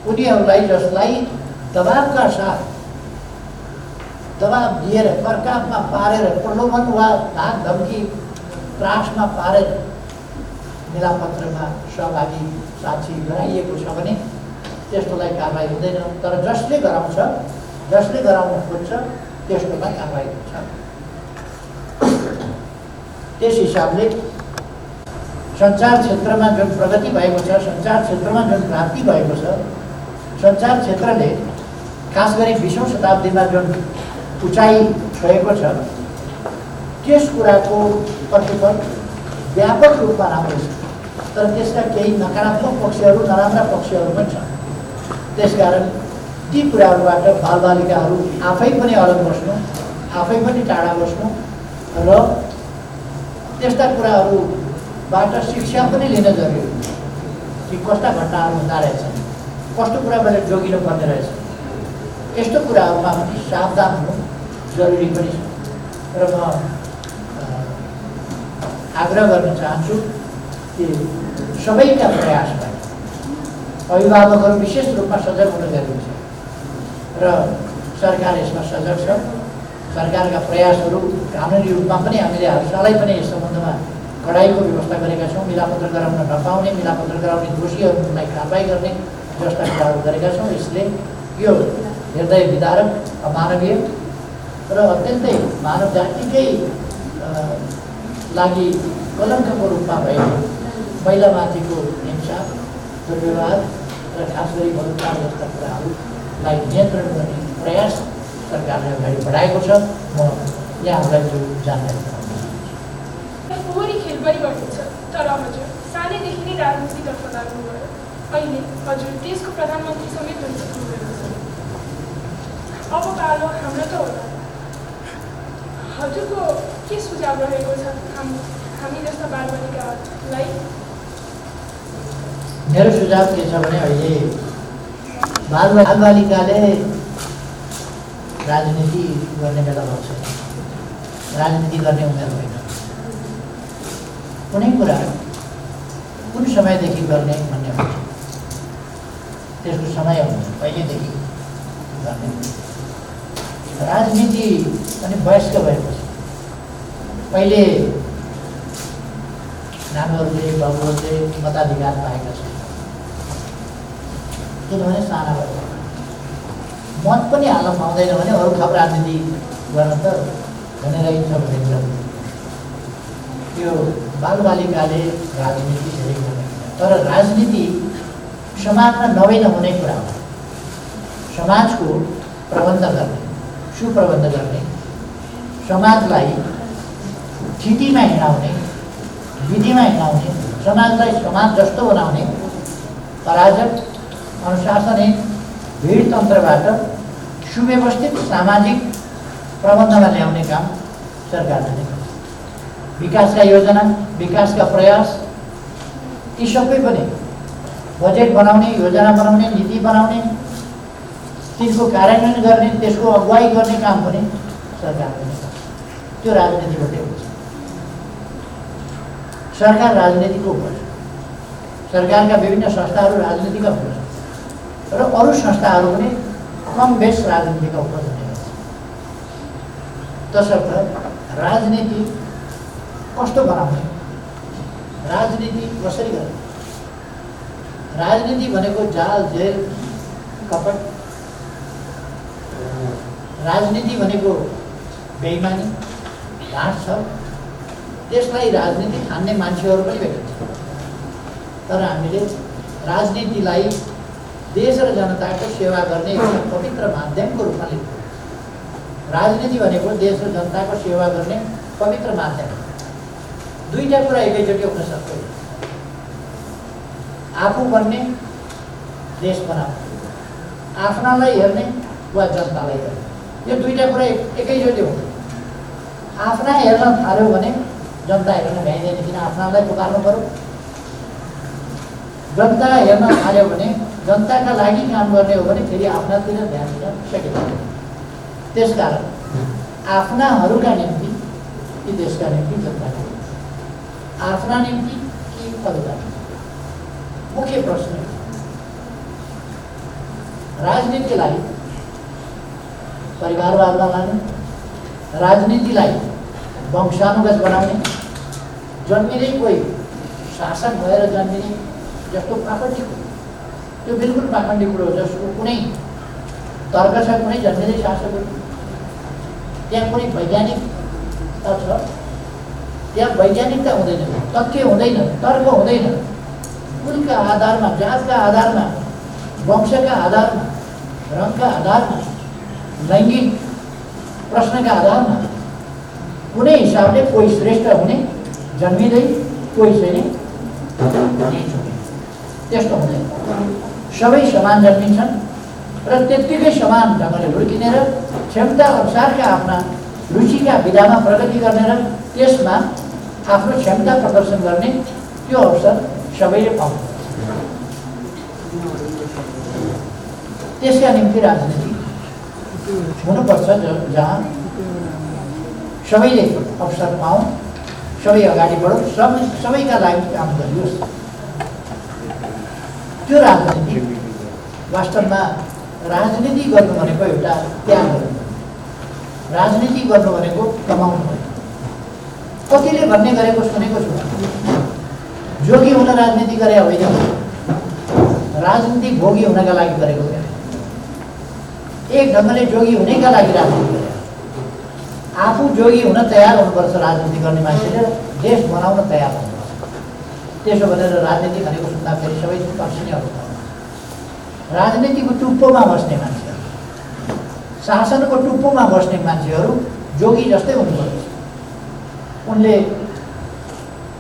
उनीहरूलाई जसलाई दबावका साथ दबाव दिएर प्रकापमा पारेर प्रलोभन वा धाक धम्की त्रासमा पारेर मिलापत्रमा सहभागी साक्षी गराइएको छ भने त्यस्तोलाई कारबाही हुँदैन। तर जसले गराउँछ, जसले गराउन खोज्छ त्यस्तोलाई कारबाही हुन्छ। त्यस हिसाबले सञ्चार क्षेत्रमा जुन प्रगति भएको छ, सञ्चार क्षेत्रमा जुन क्रान्ति भएको छ, सञ्चार क्षेत्रले खास गरी 20औं शताब्दीमा जुन उचाइ गएको छ, त्यस कुराको प्रतिफल व्यापक रूपमा राम्रो छ। तर त्यसका केही नकारात्मक पक्षहरू, नराम्रा पक्षहरू पनि छन्। त्यसकारण ती कुराहरूबाट बालबालिकाहरू आफै पनि अलग बस्नु, आफै पनि टाढा बस्नु र त्यस्ता कुराहरूबाट शिक्षा पनि लिन जरुरी हो कि कस्ता घटनाहरू हुँदा रहेछन्, कस्तो कुराबाट जोगिनु पर्ने रहेछ। यस्तो कुराहरूमा पनि सावधान हुनु जरुरी पनि छ। र म आग्रह गर्न चाहन्छु कि सबैका प्रयासमा अभिभावकहरू विशेष रूपमा सजग हुन जरुरी छ र सरकार यसमा सजग छ। सरकारका प्रयासहरू कानुनी रूपमा पनि हामीले हालसालै पनि यस सम्बन्धमा कडाइको व्यवस्था गरेका छौँ। मिलापत्र गराउन नपाउने, मिलापत्र गराउने दोषीहरूलाई कारबाही गर्ने जस्ता कुराहरू गरेका छौँ। यसले यो हृदय विदारक, अमानवीय र अत्यन्तै मानव जातिकै लागि कलङ्कको रूपमा भएको महिलामाथिको हिंसा, दुर्व्यवहार र खास गरी बलात्कार जस्ता कुराहरूलाई नियन्त्रण गर्ने प्रयास सरकारले अगाडि बढाएको छ। म यहाँहरूलाई जो जानकारी गराउन फोहोरी खेल परिवर्तन छ। तर हजुर सानैदेखि नै राजनीतितर्फ लाग्नुभयो। अहिले हजुर देशको प्रधानमन्त्री समेत बनिसक्नुभएको छ। अब पालो हाम्रो त होला। हजुरको के सुझाव रहेको छ हामी जस्ता बालबालिकाहरूलाई? मेरो सुझाव के छ भने अहिले बालबालिकाले राजनीति गर्ने बेला भएको छैन। राजनीति गर्ने उमेर होइन। कुनै कुरा कुन समयदेखि गर्ने भन्ने हुन्छ, त्यसको समय हुन्छ, पहिलेदेखि गर्ने। राजनीति अनि वयस्क भएपछि पहिले नानीहरूले, बाबुहरूले मताधिकार पाएका छन्, किनभने साना भएर मत पनि हाल्न पाउँदैन भने अरू थप राजनीति गर्न त हुने रहेछ भन्ने कुरा। यो बालबालिकाले राजनीति धेरै गर्ने, तर राजनीति समाजमा नभई नहुने कुरा हो। समाजको प्रबन्ध गर्ने, सुप्रबन्ध गर्ने, समाजलाई स्थितिमा हिँडाउने, विधिमा हिँडाउने, समाजलाई समाज जस्तो बनाउने, अराजक अनुशासनहीन भिडतन्त्रबाट सुव्यवस्थित सामाजिक प्रबन्धमा ल्याउने काम सरकारले नै गर्छ। विकासका योजना, विकासका प्रयास यी सबै पनि बजेट बनाउने, योजना बनाउने, नीति बनाउने, तिनको कार्यान्वयन गर्ने, त्यसको अगुवाई गर्ने काम पनि सरकारले नै गर्छ। त्यो राजनीतिबाटै हुन्छ। सरकार राजनीतिको हुन्छ, सरकारका विभिन्न संस्थाहरू राजनीतिका हुन्छ र अरू संस्थाहरू पनि कम बेस राजनीतिका उपज हुने गर्छ। तसर्थ राजनीति कस्तो बनाउने, राजनीति कसरी गर्ने? राजनीति भनेको जाल, जेल, कपट। राजनीति भनेको बेइमानी, ढाँट छ। त्यसलाई राजनीति ठान्ने मान्छेहरू पनि भेटिन्छ। तर हामीले राजनीतिलाई देश र जनताको सेवा गर्ने एउटा पवित्र माध्यमको रूपमा लिनु। राजनीति भनेको देश र जनताको सेवा गर्ने पवित्र माध्यम। दुईटा कुरा एकैचोटि हुन सक्दैन। आफू बन्ने, देश बनाउने, आफ्नालाई हेर्ने वा जनतालाई हेर्ने, यो दुईटा कुरा एकैचोटि हुन्छ। आफ्ना हेर्न थाल्यो भने जनता हेर्न भ्याइँदैन किन आफ्नालाई पुकार्नु पर्यो। जनता हेर्न थाल्यो भने जनताका लागि काम गर्ने हो भने फेरि आफ्नातिर ध्यान दिन सकिन्छ। त्यसकारण आफ्नाहरूका निम्ति कि देशका निम्ति जनताका निम्ति, आफ्ना निम्ति कि अरूका निम्ति, मुख्य प्रश्न राजनीतिलाई परिवारवादमा लाने, राजनीतिलाई वंशानुगत बनाउने, जन्मिँदै कोही शासक भएर जन्मिने जस्तो पाखण्डी कुरो, त्यो बिल्कुल पाखण्डी कुरो हो जसको कुनै तर्क छ, कुनै जन्मिँदै शासकहरू त्यहाँ कुनै वैज्ञानिकता छ, त्यहाँ वैज्ञानिकता हुँदैन, तथ्य हुँदैन, तर्क हुँदैन। कुलका आधारमा, जातका आधारमा, वंशका आधारमा, रङका आधारमा, लैङ्गिक प्रश्नका आधारमा कुनै हिसाबले कोही श्रेष्ठ हुने जन्मिँदै कोही चाहिँ नीच हुने त्यस्तो हुँदैन। सबै समान जन्मिन्छन् र त्यत्तिकै समान ढङ्गले हुर्किने र क्षमता अनुसारका आफ्ना रुचिका विधामा प्रगति गर्ने र त्यसमा आफ्नो क्षमता प्रदर्शन गर्ने त्यो अवसर सबैले पाउँछ। त्यसका निम्ति राजनीति हुनुपर्छ जहाँ सबैले अवसर पाउँ, सबै अगाडि बढौँ, सबैका लागि काम गरियोस्। त्यो राजनीति वास्तवमा राजनीति गर्नु भनेको एउटा त्याग गर्नु, राजनीति गर्नु भनेको कमाउनु हो। कतिले भन्ने गरेको सुनेको छु, जोगी हुन राजनीति गरे होइन, राजनीति भोगी हुनका लागि गरेको क्या। एक ढङ्गले जोगी हुनेका लागि राजनीति गरे, आफू जोगी हुन तयार हुनुपर्छ राजनीति गर्ने मान्छेले, देश बनाउन तयार हुनुपर्छ। त्यसो भनेर राजनीति भनेको सुन्दाखेरि सबै तर्सिनेहरू राजनीतिको टुप्पोमा बस्ने मान्छेहरू, शासनको टुप्पोमा बस्ने मान्छेहरू जोगी जस्तै हुनुपर्छ। उनले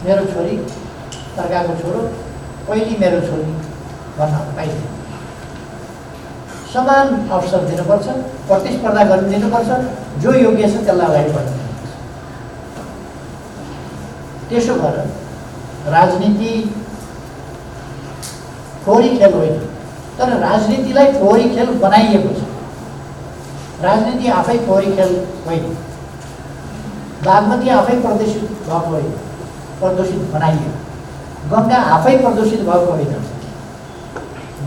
मेरो छोरी अर्काको छोरो, पहिली मेरो छोरी भन्न पाइँदैन। समान अवसर दिनुपर्छ, प्रतिस्पर्धा गर्न दिनुपर्छ, जो योग्य छ त्यसलाई अगाडि बढ्नु दिनुपर्छ। त्यसो भएर राजनीति फोहोरी खेल होइन, तर राजनीतिलाई फोहोरी खेल बनाइएको छ। राजनीति आफै फोहोरी खेल होइन, बागमती आफै प्रदूषित भएको होइन, प्रदूषित बनाइयो। गङ्गा आफै प्रदूषित भएको होइन,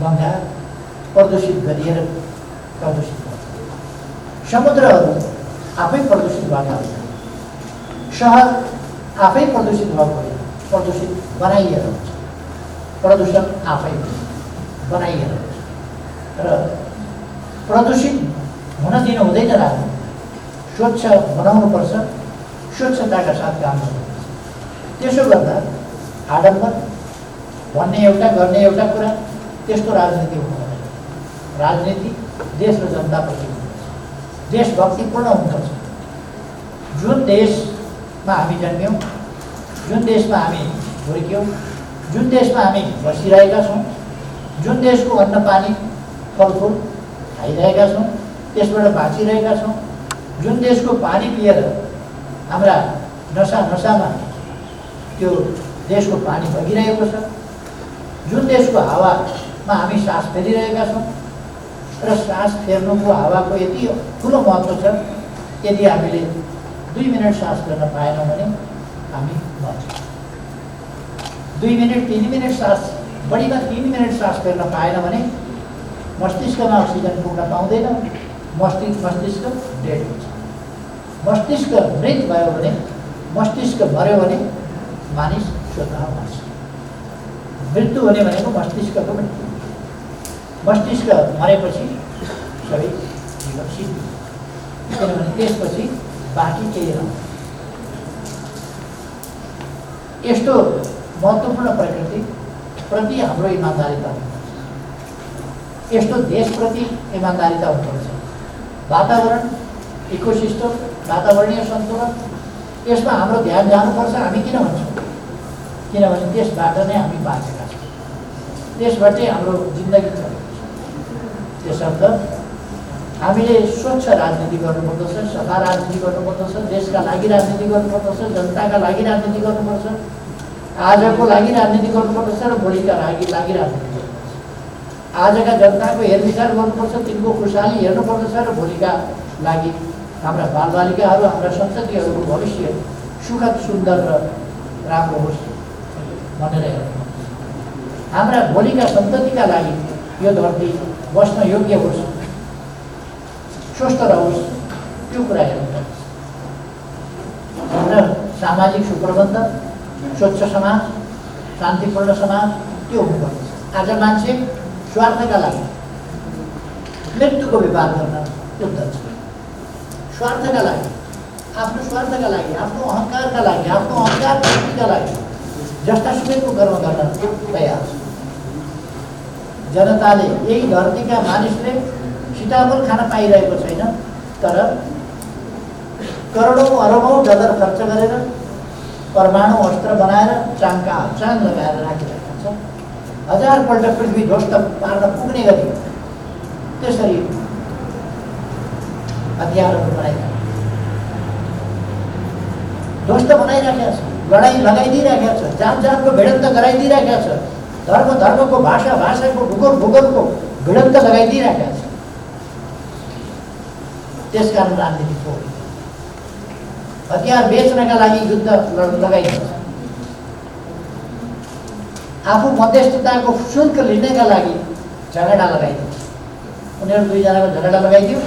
गङ्गा प्रदूषित गरिएर प्रदूषित भयो। समुद्रहरू आफै प्रदूषित भएका होइन, सहर आफै प्रदूषित भएको होइन, प्रदूषित बनाइएर हुन्छ। प्रदूषण आफै बनाइएर हुन्छ र प्रदूषित हुन दिनु हुँदैन। राजनीति स्वच्छ बनाउनुपर्छ, स्वच्छताका साथ काम गर्नुपर्छ। त्यसो गर्दा आडम्बर भन्ने एउटा, गर्ने एउटा कुरा, त्यस्तो राजनीति हुनुपर्छ। राजनीति देश र जनताप्रति हुनुपर्छ, देशभक्तिपूर्ण हुनुपर्छ। जुन देशमा हामी जन्म्यौँ, जुन देशमा हामी हुर्क्यौँ, जुन देशमा हामी बसिरहेका छौँ, जुन देशको अन्न पानी फलफुल खाइरहेका छौँ, त्यसबाट बाँचिरहेका छौँ, जुन देशको पानी पिएर हाम्रा नसामा त्यो देशको पानी बगिरहेको छ, जुन देशको हावामा हामी सास फेरिरहेका छौँ र सास फेर्नुको हावाको यति ठुलो महत्त्व छ, यदि हामीले 2 मिनट सास गर्न पाएनौँ भने हामी मर्छौँ। 2 मिनट 3 मिनट सास, बढीमा 3 मिनट सास फेर्न पाएन भने मस्तिष्कमा अक्सिजन पुग्न पाउँदैन, मस्तिष्क डेड हुन्छ। मस्तिष्क मृत भयो भने, मस्तिष्क मर्यो भने मानिस स्वतः मर्छ। मृत्यु हुने भनेको मस्तिष्कको मृत्यु। मस्तिष्क मरेपछि सबै जीवन सिद्ध, किनभने त्यसपछि बाँकी केही रहन्छ। यस्तो महत्त्वपूर्ण प्रकृतिप्रति हाम्रो इमान्दारिता हुनुपर्छ, यस्तो देशप्रति इमान्दारिता हुनुपर्छ। वातावरण, इकोसिस्टम, वातावरणीय सन्तुलन, यसमा हाम्रो ध्यान जानुपर्छ। हामी किन भन्छौँ? किनभने त्यसबाट नै हामी बाँचेका छौँ, त्यसबाटै हाम्रो जिन्दगी चलेको छ। त्यसर्थ हामीले स्वच्छ राजनीति गर्नुपर्दछ, सफा राजनीति गर्नुपर्दछ, देशका लागि राजनीति गर्नुपर्दछ, जनताका लागि राजनीति गर्नुपर्छ, आजको लागि राजनीति गर्नुपर्दछ र भोलिका लागि राजनीति गर्नुपर्छ। आजका जनताको हेरविचार गर्नुपर्छ, तिनको खुशाली हेर्नुपर्दछ र भोलिका लागि हाम्रा बालबालिकाहरू, हाम्रा सन्ततिहरूको भविष्य सुखद, सुन्दर र राम्रो होस् भनेर हेर्नुपर्छ। हाम्रा भोलिका सन्ततिका लागि यो धरती बस्न योग्य होस्, स्वस्थ रहोस्, त्यो कुरा हेर्नुपर्छ। र सामाजिक सुप्रबन्ध, स्वच्छ समाज, शान्तिपूर्ण समाज त्यो हुनुपर्छ। आज मान्छे स्वार्थका लागि मृत्युको व्यापार गर्न उद्धत छ। स्वार्थका लागि, आफ्नो स्वार्थका लागि, आफ्नो अहङ्कारका लागि, आफ्नो अहङ्कार प्राप्तिका लागि जस्ता सुकैको कर्म गर्न तयार छ। जनताले, यही धरतीका मानिसले सीताफल खान पाइरहेको छैन, तर करोडौँ अरबौँ डलर खर्च गरेर परमाणु अस्त्र बनाएर चाङका चाङ लगाएर राखिरहेका छ। 1000 पल्ट पृथ्वी ध्वस्त पार्न पुग्ने गरी त्यसरी हतियारहरू बनाइरहेका ध्वस्त बनाइराखेका छ, लडाइँ लगाइदिइराखेका छ, जातको भिडन्त गराइदिइराखेका छ, धर्मको भाषाको भूगोलको भिडन्त लगाइदिइराखेका छ। त्यसकारण राजनीति फोड, हतियार बेच्नका लागि युद्ध लगाइदिन्छ, आफू मध्यस्थताको शुल्क लिनका लागि झगडा लगाइदिन्छ। उनीहरू दुईजनाको झगडा लगाइदियो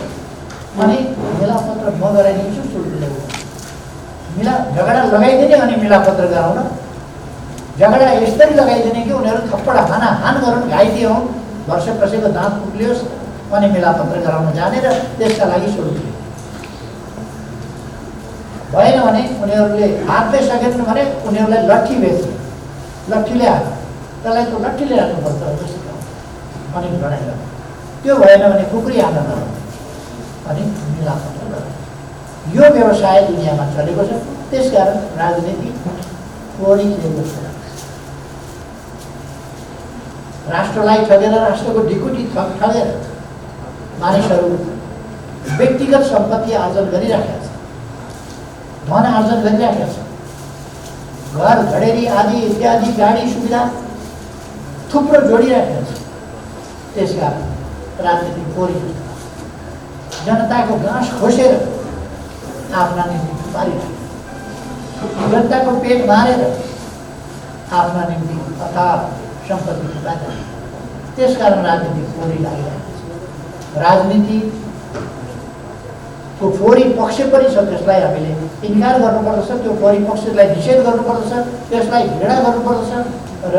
अनि मिलापत्र म गराइदिन्छु, शुल्क ल्याउ। झगडा लगाइदिने अनि मिलापत्र गराउन, झगडा यस्तरी लगाइदिने कि उनीहरू थप्पड हान गरून्, घाइते हुन्, वर्ष कसैको दाँत पुग्लियोस् अनि मिलापत्र गराउन जाने र त्यसका लागि शुल्क लियो। भएन भने उनीहरूले हातले सकेनन् भने उनीहरूलाई लट्ठी बेच्ने, लट्ठीले हात, त्यसलाई त्यो लट्ठीले राख्नुपर्छ अनि लडाइँ गर्नु। त्यो भएन भने खुकुरी हान्न गराउनु अनि मिलापत्र गराउनु। यो व्यवसाय दुनियाँमा चलेको छ। त्यसकारण राजनीति फोहोरी खेल जस्तो लाग्छ। राष्ट्रलाई ठगेर, राष्ट्रको ढिकुटी ठगेर मानिसहरू व्यक्तिगत सम्पत्ति आर्जन गरिराखेका छन्, धन आर्जन गरिराखेका छन्। घर, घडेरी आदि इत्यादि, गाडी सुविधा थुप्रो जोडिराखेका छन्। त्यसकारण राजनीति फोहोरी जस्तो लाग्छ। जनताको गाँस खोसेर आफ्ना निम्ति पारिरहेको, जनताको पेट मारेर आफ्ना निम्ति अथाह सम्पत्ति थुपाइरहेको। त्यसकारण राजनीति फोहोरी लागिरहेको छ। राजनीतिको फोहोरी पक्ष पनि छ, त्यसलाई हामीले इन्कार गर्नुपर्दछ, त्यो फोहोरी पक्षलाई निषेध गर्नुपर्दछ, त्यसलाई घृणा गर्नुपर्दछ र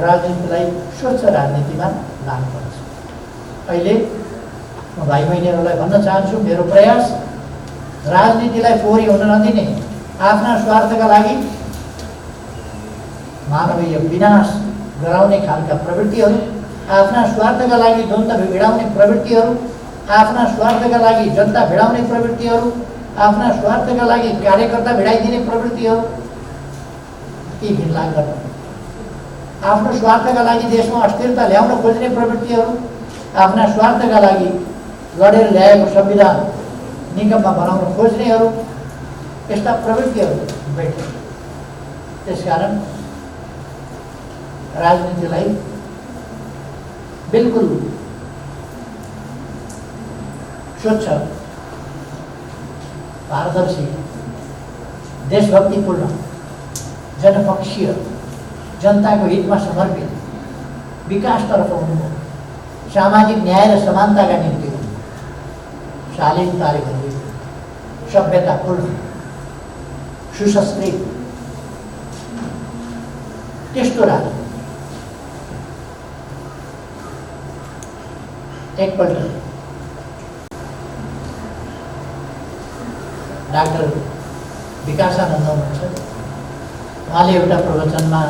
राजनीतिलाई स्वच्छ राजनीतिमा लानुपर्दछ। अहिले म भाइ बहिनीहरूलाई भन्न चाहन्छु, मेरो प्रयास राजनीतिलाई फोहोरी हुन नदिने, आफ्ना स्वार्थका लागि मानवीय विनाश गराउने खालका प्रवृत्तिहरू, आफ्ना स्वार्थका लागि द्वन्द्व भिडाउने प्रवृत्तिहरू, आफ्ना स्वार्थका लागि जनता भिडाउने प्रवृत्तिहरू, आफ्ना स्वार्थका लागि कार्यकर्ता भिडाइदिने प्रवृत्तिहरू यी घिनलाग्दो। आफ्नो स्वार्थका लागि देशमा अस्थिरता ल्याउन खोज्ने प्रवृत्तिहरू, आफ्ना स्वार्थका लागि लडेर ल्याएको संविधान निगममा बनाउन खोज्नेहरू, यस्ता प्रवृत्तिहरू बैठे। त्यसकारण राजनीतिलाई बिल्कुल स्वच्छ, पारदर्शी, देशभक्तिपूर्ण, जनपक्षीय, जनताको हितमा समर्पित, विकासतर्फ हुनु, सामाजिक न्याय र समानताका निम्ति हुनु, शालीनताले भरिएको, सभ्यतापूर्ण, सुसंस्कृत, त्यस्तो राजनीति। एकपल्ट डाक्टर विकासानन्द हुनुहुन्छ, उहाँले एउटा प्रवचनमा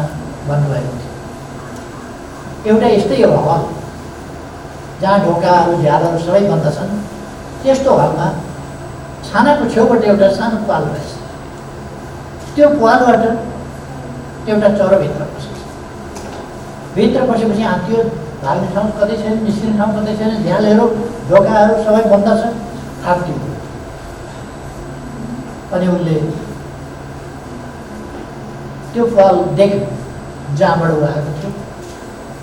भन्नुभएको थियो, एउटा यस्तै हो हल जहाँ ढोकाहरू, झ्यालहरू सबै बन्द छन्, त्यस्तो हलमा छानाको छेउबाट एउटा सानो पाल रहेछ। त्यो पालबाट एउटा चरो भित्र पसेछ। भित्र पसेपछि त्यो भाग्ने ठाउँ कतै छैन, निस्किने ठाउँ कतै छैन, झ्यालहरू ढोकाहरू सबै बन्द छ, थाप्थ्यो। अनि उनले त्यो पाल देख्यो जहाँबाट ऊ आएको थियो।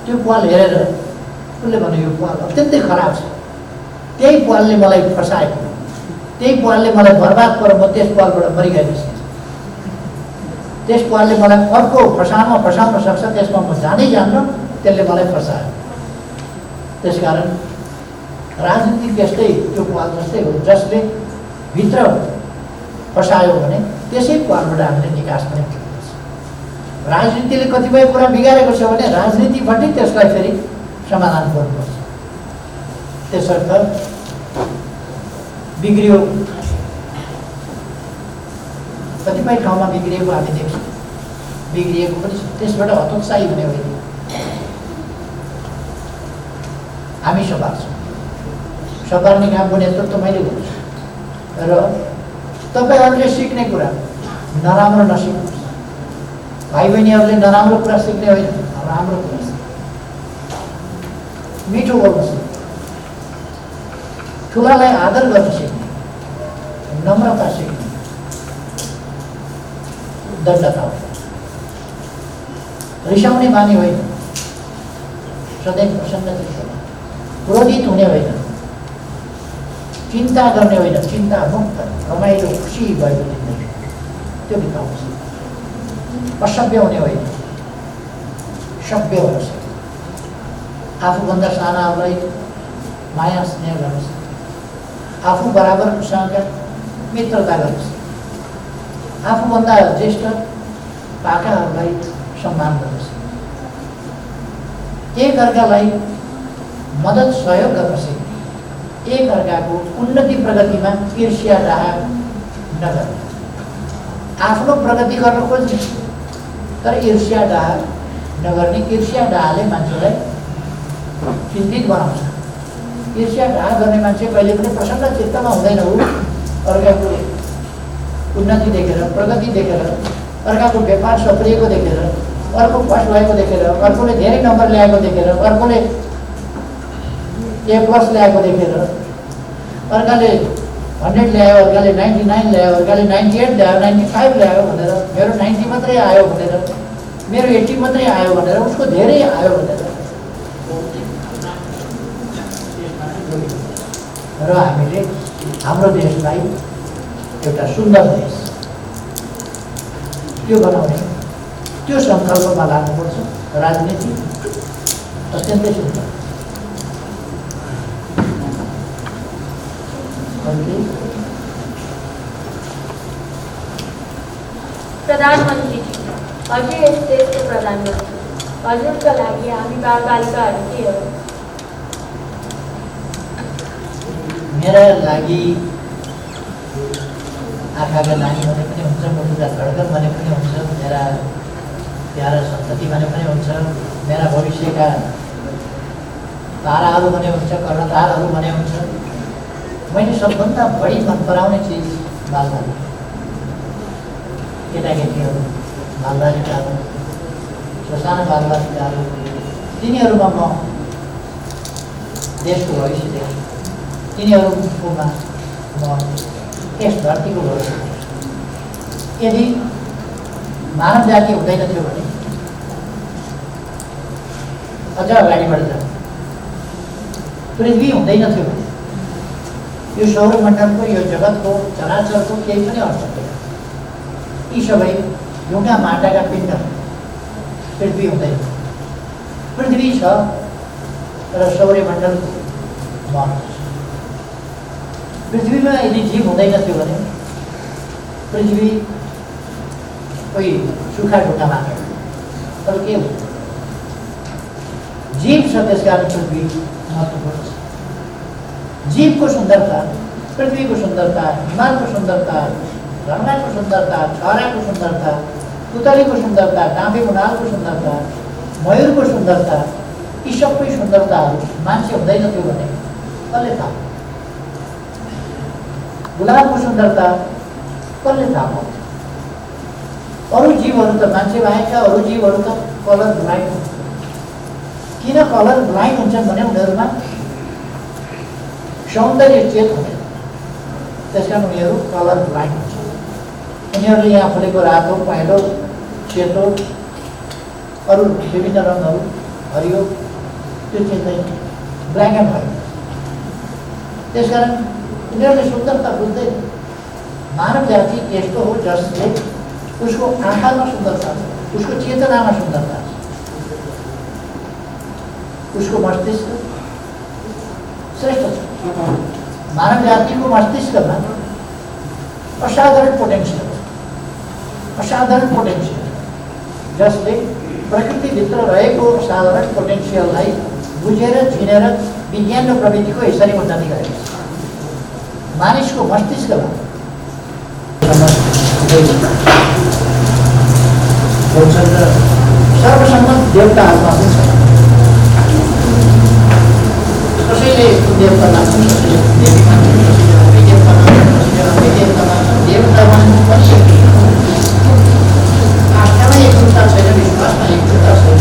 त्यो पाल हेरेर उसले भन्यो यो पाल अत्यन्तै खराब छ, त्यही पालले मलाई फसाएको, त्यही पालले मलाई बर्बाद गरेर म त्यस पालबाट मरिगएपछि त्यस पालले मलाई अर्को फसाउन सक्छ, त्यसमा म जानै जान्न, त्यसले मलाई फसायो। त्यसकारण राजनीति त्यस्तै त्यो पाल जस्तै हो, जसले भित्र फसायो भने त्यसै पालबाट हामीले निकास पनि गर्नुपर्छ। राजनीतिले कतिपय कुरा बिगारेको छ भने राजनीतिबाटै त्यसलाई फेरि समाधान गर्नुपर्छ। त्यसर्थ बिग्रियो, कतिपय ठाउँमा बिग्रिएको हामी देख्छौँ, बिग्रिएको पनि छ, त्यसबाट हतोत्साही हुने होइन। हामी सम्हाल्छौँ, सम्हाल्ने कामको नेतृत्व मैले गर्छु र तपाईँहरूले सिक्ने कुरा नराम्रो नसिक्नुहोस्। भाइ बहिनीहरूले नराम्रो कुरा सिक्ने होइन, राम्रो कुरा सिक्नु, मिठो बोल्नु सिक्नु, ठुलालाई आदर गर्न सिक्ने, नम्रता सिक्ने, दण्डता होइन, रिसाउने बानी होइन, सधैँ प्रसन्न चित्त, क्रोधित हुने होइन, चिन्ता गर्ने होइन, चिन्ता मुक्त रमाइलो खुसी भएको जिन्दगी त्यो बिताउनु सक्छ। असभ्य हुने होइन, सभ्य हुन सक्छ। आफूभन्दा सानाहरूलाई माया स्नेह गर्न सक्छ, आफू बराबरसँग मित्रता गर्न सक्छ, आफूभन्दा ज्येष्ठ पाकाहरूलाई सम्मान गर्न सक्छ, एक अर्कालाई मद्दत सहयोग गर्न सक्छ, एक अर्काको उन्नति प्रगतिमा ईर्ष्या डाह नगर्ने, आफ्नो प्रगति गर्न खोज्ने तर ईर्ष्या डाह नगर्ने। ईर्ष्या डाहले मान्छेलाई चिन्तित बनाउँछ। ईर्ष्या डाह गर्ने मान्छे कहिले पनि प्रसन्न चित्तमा हुँदैन। ऊ अर्काको उन्नति देखेर, प्रगति देखेर, अर्काको व्यापार सफलिएको देखेर, अर्को फर्स्ट भएको देखेर, अर्कोले धेरै नम्बर ल्याएको देखेर, अर्कोले A+ ल्याएको देखेर, अर्काले 100 ल्यायो, अर्काले 99 ल्यायो, अर्काले 98 ल्यायो, 95 ल्यायो भनेर, मेरो 90 मात्रै आयो भनेर, मेरो 80 मात्रै आयो भनेर, उसको धेरै आयो भनेर र हामीले हाम्रो देशलाई एउटा सुन्दर देश त्यो बनाउने त्यो सङ्कल्पमा लाग्नुपर्छ। राजनीति अत्यन्तै सुन्दर। प्रधानमन्त्रीजी, हजुर यस देशको प्रधानमन्त्री, हजुरका लागि हामी बालबालिकाहरू के हो? मेरा लागि आँखाका नानी भने पनि हुन्छ, मुटुका धड्कन भने पनि हुन्छ, मेरा प्यारा सन्तति भने पनि हुन्छ, मेरा भविष्यका ताराहरू भने हुन्छ, कर्णधारहरू भने हुन्छ। मैले सबभन्दा बढी मन पराउने चिज बालबालिका, केटाकेटीहरू, बालबालिकाहरू, ससाना बालबालिकाहरू, तिनीहरूमा म देशको भविष्य देख्छु। तिनीहरूकोमा म यस धरतीको भविष्य देख्छु। यदि मानव जाति हुँदैन थियो भने अझ अगाडि बढ्छ, पृथ्वी हुँदैन थियो भने यो सौरमण्डलको, यो जगतको, चराचरको केही पनि अर्थ छैन। यी सबै ढुङ्गा माटाका पिण्ड, पृथ्वी हुँदैन। पृथ्वी छ र सौरमण्डलको मन छ। पृथ्वीमा यदि जीव हुँदैन थियो भने पृथ्वी कोही सुखा ढुङ्गा मात्र, तर के हुन्छ? जीव छ, त्यसकारण पृथ्वी महत्त्वपूर्ण छ। जीवको सुन्दरता, पृथ्वीको सुन्दरता, हिमालको सुन्दरता, गङ्गाको सुन्दरता, छहराको सुन्दरता, पुतलीको सुन्दरता, काँपे मुनालको सुन्दरता, मयूरको सुन्दरता, यी सबै सुन्दरताहरू मान्छे हुँदैन थियो भने कसले थाहा? गुलाबको सुन्दरता कसले थाहा पाउँछ? अरू जीवहरू त, मान्छे बाहेकका अरू जीवहरू त कलर भुलाएको किन कलर ब्लाइन्ड हुन्छन् भने उनीहरूमा सौन्दर्य चेत हुँदैन, त्यस कारण उनीहरू कलर ब्लाइन्ड हुन्छ। उनीहरूले यहाँ फुलेको रातो, पहेँलो, सेतो, अरू विभिन्न रङहरू, हरियो, त्यो चिन्दैन, ब्ल्याक एन्ड व्हाइट। त्यसकारण उनीहरूले सुन्दरता बुझ्दैन। मानव जाति यस्तो हो जसले उसको आँखामा सुन्दरता छ, उसको चेतनामा सुन्दरता छ, उसको मस्तिष्क श्रेष्ठ छ। मानव जातिको मस्तिष्कमा असाधारण पोटेन्सियल छ, असाधारण पोटेन्सियल, जसले प्रकृतिभित्र रहेको साधारण पोटेन्सियललाई बुझेर चिनेर विज्ञान र प्रविधिको यसरी उन्नति गरेको छ। मानिसको मस्तिष्कमा सर्वसम्मत देवताहरूमा पनि छ। कसैले देवता मान्छन्, कसैले देवी मान्छन्, कसैले अर्कै देवता मान्छन्, कसैले अर्कै देवता मान्छन्। देवता मान्नु पनि आस्थामा एकरूपता छैन, विश्वासमा एकरूपता छैन,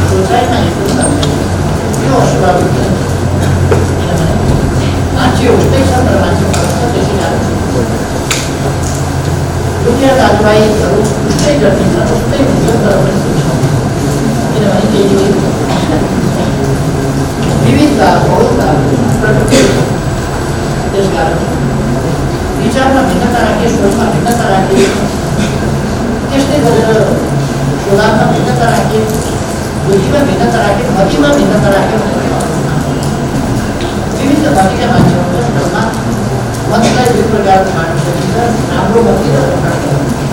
सोचाइमा एकरूपता छैन। यो अस्वाभाविक छ। किनभने मान्छे उस्तै छ तर मान्छे फरक छ। त्यसै कारण दुनिया दाजुभाइहरू उस्तै जन्मिन्छन्, उस्तै हुन्छन् तर पनि सुन्छन्। किनभने त्यही विविधता, बहुलता प्रकृति। त्यस कारण विचारमा भिन्नता राखे, सोचमा भिन्नता राखे, त्यस्तै गरेर स्वभावमा भिन्नता राखे, बुद्धिमा भिन्नता राखे, मतिमा भिन्नता राखे भने विभिन्न मतिका मान्छे हुन्छन्। जसमा मतिलाई दुई प्रकारको बाँड्न सकिन्छ, राम्रो मति र नराम्रो मति।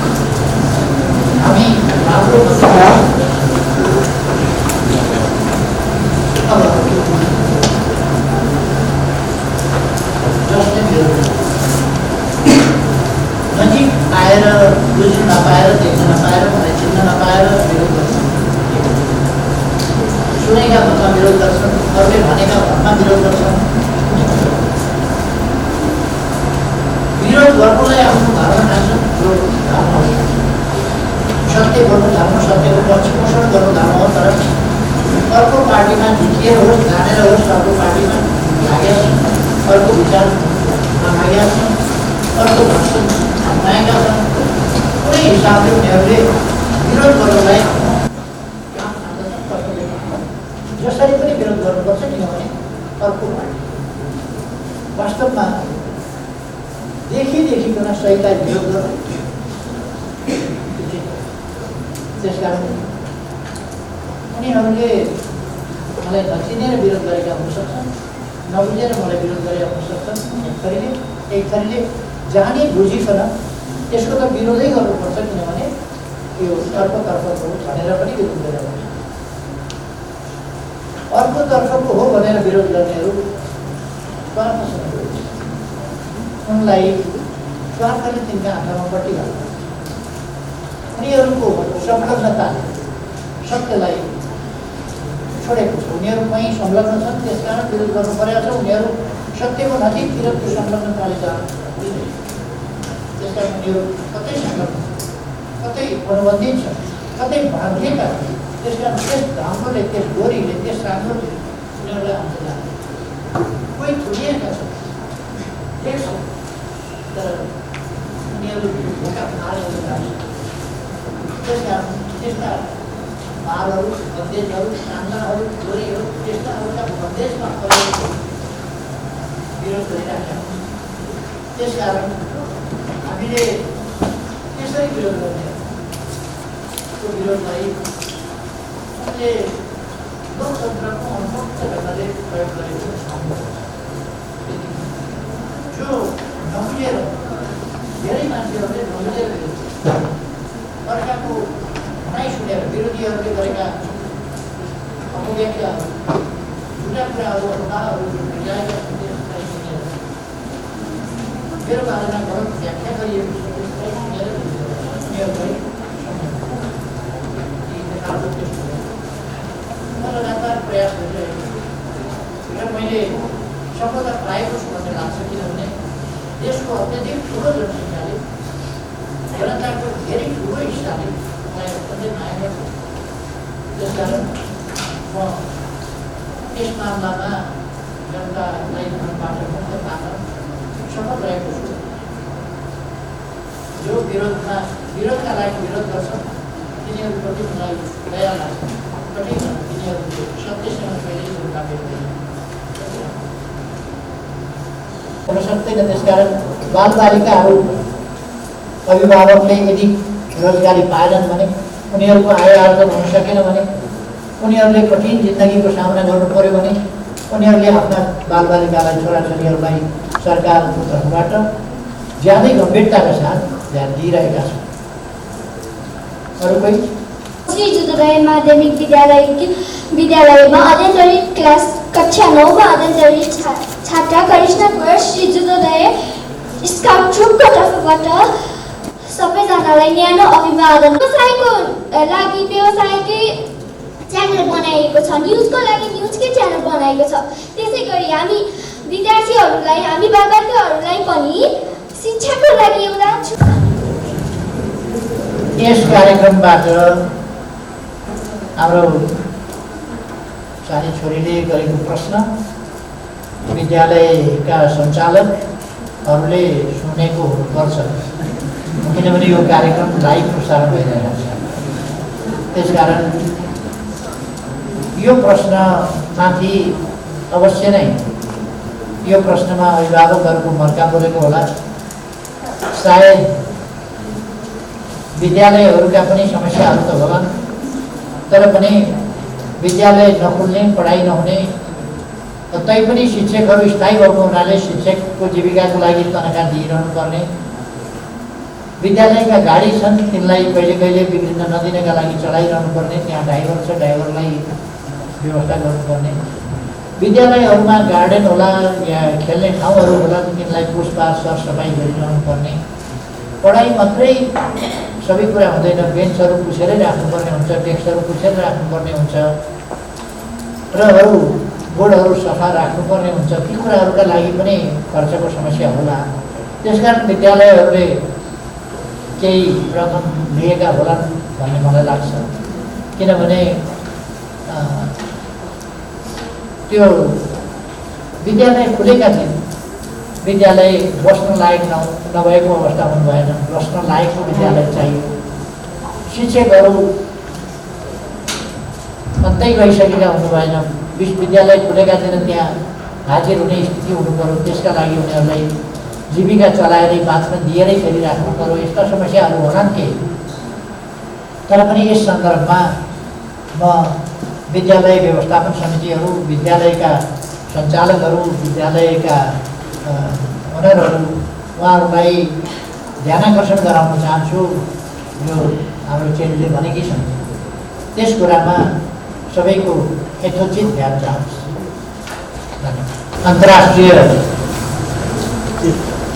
हामी राम्रो मति अब जसले नजिक आएर बुझ्न नपाएर, देख्न नपाएर, मलाई चिन्न नपाएर विरोध गर्छन्। सुनेका भन्दा विरोध गर्छन्, अरूले भनेका भन्दा विरोध गर्छन्। विरोध गर्नुलाई आफ्नो धर्म ठान्छन्, जो धर्म हो। सत्य गर्नु धर्म, सत्यको पक्ष पोषण गर्नु धर्म हो। तर अर्को पार्टीमा झुकिएर होस्, जानेर होस्, अर्को पार्टीमा लागेका छन्, अर्को विचारमा लागेका छन्, अर्को भाषण अप्नाएका छन्। कुनै हिसाबले उनीहरूले विरोध गर्नलाई काम ठान्दछन्, कर्तव्य ठान्दछन्। जसरी पनि विरोध गर्नुपर्छ, किनभने अर्को पार्टी वास्तवमा देखिकन सहीलाई विरोध गर्नु। त्यसकारण उनीहरूले मलाई नचिनेर विरोध गरेका हुन सक्छन्, नबुझेर मलाई विरोध गरेका हुन सक्छन्। एक थरीले जाने बुझिकन त्यसको त विरोधै गर्नुपर्छ, किनभने यो अर्कोतर्फको हो भनेर पनि विरोध गरेर हुन्छ। अर्कोतर्फको हो भनेर विरोध गर्नेहरू स्वार्थसँग उनलाई स्वार्थले तिनका आँखामा पट्टी हाल्छ। उनीहरूको संलग्नताले सत्यलाई छोडेको छ। उनीहरू कहीँ संलग्न छन्, त्यसकारण विरोध गर्नु परेको छ। उनीहरू सत्यको नजिकतिर त्यो संलग्नताले जान दिँदैन। त्यसकारण उनीहरू कतै संलग्न, कतै अनुबन्धित छन्, कतै बाँधिएका छन्। त्यसकारण त्यस धाम्रोले, त्यस गोरीले, त्यस साङ्ग्रोले उनीहरूलाई अन्त जान्छ। कोही थुनिएका छन्, देख्छ, तर उनीहरू भोका भारहरू जान्छ। त्यसकारण त्यस्ता भारहरू, बन्देजहरू, साङ्गाहरू, गोरीहरू, त्यस्ताहरूका बन्देजमा विरोध गरिरहेका छन्। त्यसकारण हामीले त्यसरी विरोध गर्ने, त्यो विरोधलाई उनले लोकतन्त्रको अनुभक्त ढङ्गले प्रयोग गरेको छ। जो नबुझेर, धेरै मान्छेहरूले नबुझेर विरोध, अर्काको भनाइ सुनेर, विरोधीहरूले गरेका अपव्याख्याहरू, झुटा कुराहरू, अफवाहहरू फैलाएका त्यसलाई सुनेर, मेरो बारेमा गलत व्याख्या गरिएको छ त्यसलाई सुनेर उनीहरूलाई म लगातार प्रयास गरिरहेको छु र मैले सफलता पाएको छु भन्ने लाग्छ। किनभने देशको अत्यधिक ठुलो जनसङ्ख्याले, जनताको धेरै ठुलो हिस्साले मलाई अत्यन्तै माया गर्छ। त्यसकारण म यस मामलामा जनतालाई भ्रमबाट मुक्त पार्न सफल रहेको छु। जो विरोधका लागि विरोध गर्छन् तिनीहरूप्रति मलाई दया लाग्छ, कठिन तिनीहरूको सत्यसँग कहिल्यै जोड्न मिल्दैन हुन सक्दैन। त्यसकारण बालबालिकाहरू अभिभावकले यदि रोजगारी पाएनन् भने, उनीहरूको आय आर्जन हुन सकेन भने, उनीहरूले कठिन जिन्दगीको सामना गर्नु पर्यो भने उनीहरूले आफ्ना बालबालिकालाई छोराछोरीहरूलाई सरकारको तर्फबाट ज्यादै गम्भीरताका साथ ध्यान दिइरहेका छन्। अरू कोही? श्री जुदोदय माध्यमिक विद्यालयमा अध्ययनरत क्लास कक्षा 9 मा अध्ययनरत छात्रा करिश्मा कुँवर श्री जुदोदय स्काउट ट्रुपको तर्फबाट सबैजनालाई न्यानो अभिवादन। व्यवसायको लागि व्यवसायकै च्यानल बनाएको छ, न्युजको लागि न्युजकै च्यानल बनाएको छ। त्यसै गरी हामी विद्यार्थीहरूलाई, हामी बालबालिकाहरूलाई पनि शिक्षाको लागि एउटा यस कार्यक्रमबाट हाम्रो सानी छोरीले गरेको प्रश्न विद्यालयका सञ्चालकहरूले सुनेको हुनुपर्छ, किनभने यो कार्यक्रम लाइभ प्रसारण भइरहेको छ। त्यसकारण यो प्रश्नमाथि अवश्य नै यो प्रश्नमा अभिभावकहरूको मर्का परेको होला। सायद विद्यालयहरूका पनि समस्याहरू त होलान्, तर पनि विद्यालय नखुल्ने, पढाइ नहुने, तैपनि शिक्षकहरू स्थायी भएको हुनाले शिक्षकको जीविकाको लागि तनखा दिइरहनु पर्ने, विद्यालयका गाडी छन् तिनलाई कहिले कहिले बिग्रिन नदिनका लागि चलाइरहनु पर्ने, त्यहाँ ड्राइभर छ ड्राइभरलाई व्यवस्था गर्नुपर्ने, विद्यालयहरूमा गार्डन होला या खेल्ने ठाउँहरू होला तिनलाई पुसपास सरसफाइ गरिरहनु पर्ने, पढाइ मात्रै सबै कुरा हुँदैन, बेन्चहरू पुछेरै राख्नुपर्ने हुन्छ, डेस्कहरू पुछेर राख्नुपर्ने हुन्छ र अरू बोर्डहरू सफा राख्नुपर्ने हुन्छ। ती कुराहरूका लागि पनि खर्चको समस्या होला। त्यसकारण विद्यालयहरूले केही रकम लिएका होलान् भन्ने मलाई लाग्छ, किनभने त्यो विद्यालय खुलेका थिए, विद्यालय बस्न लायक नभएको अवस्था हुनु भएन, बस्न लायकको विद्यालय चाहियो। शिक्षकहरू अन्तै गइसकेका हुनु भएन, विश्वविद्यालय खुलेका थिएन, त्यहाँ हाजिर हुने स्थिति हुनु पर्यो, त्यसका लागि उनीहरूलाई जीविका चलाएरै बाँच्न दिएरै फेरि राख्नु पर्यो। यस्ता समस्याहरू होलान् केही, तर पनि यस सन्दर्भमा म विद्यालय व्यवस्थापन समितिहरू, विद्यालयका सञ्चालकहरू, विद्यालयका ओनरहरू उहाँहरूलाई ध्यानाकर्षण गराउन चाहन्छु। यो हाम्रो चेलीले भनेकी छन्, त्यस कुरामा सबैको यथोचित ध्यान जाओस्। अन्तर्राष्ट्रिय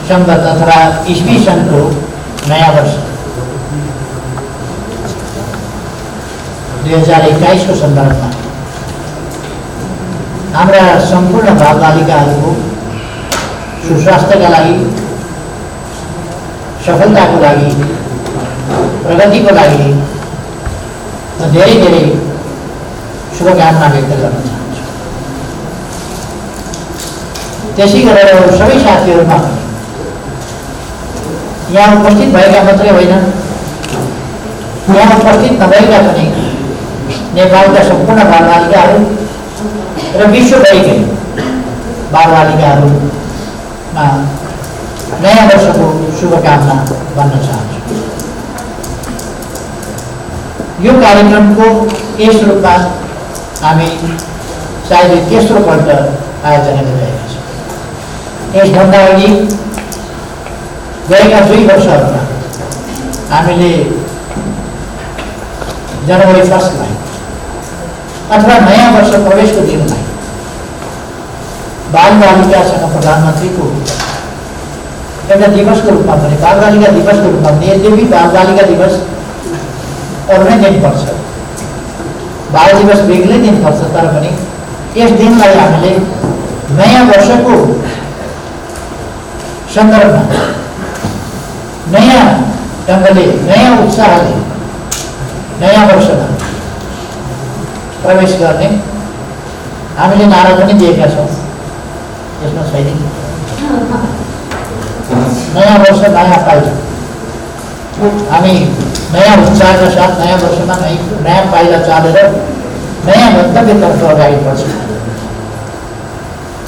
सम्बन्ध तथा ईस्वी सनको नयाँ वर्ष 2021 को सन्दर्भमा हाम्रा सम्पूर्ण बालबालिकाहरूको सुस्वास्थ्यका लागि, सफलताको लागि, प्रगतिको लागि म धेरै धेरै शुभकामना व्यक्त गर्न चाहन्छु। त्यसै गरेर सबै साथीहरूमा यहाँ उपस्थित भएका मात्रै होइन, यहाँ उपस्थित नभएका पनि नेपालका सम्पूर्ण बालबालिकाहरू र विश्वभरिकै बालबालिकाहरूमा नयाँ वर्षको शुभकामना भन्न चाहन्छु। यो कार्यक्रमको यस रूपमा हामी सायद तेस्रो पल्ट आयोजना गरिरहेका छौँ। यसभन्दा अघि गएका 2 वर्षहरूमा हामीले जनवरी 1 अथवा नयाँ वर्ष प्रवेशको दिनलाई बालबालिकासँग प्रधानमन्त्रीको एउटा दिवसको रूपमा पनि, बालबालिका दिवसको रूपमा पनि, यद्यपि बालबालिका दिवस अरू नै दिन पर्छ, बाल दिवस बेग्लै दिन पर्छ, तर पनि यस दिनलाई हामीले नयाँ वर्षको सन्दर्भमा नयाँ ढङ्गले, नयाँ उत्साहले नयाँ वर्षमा प्रवेश गर्ने हामीले नारा पनि दिएका छौँ, यसमा छैन। नयाँ वर्ष नयाँ पाइला, हामी नयाँ उत्साहका साथ नयाँ वर्षमा नयाँ पाइला चालेर नयाँ गन्तव्यतर्फ अगाडि बढ्छौँ।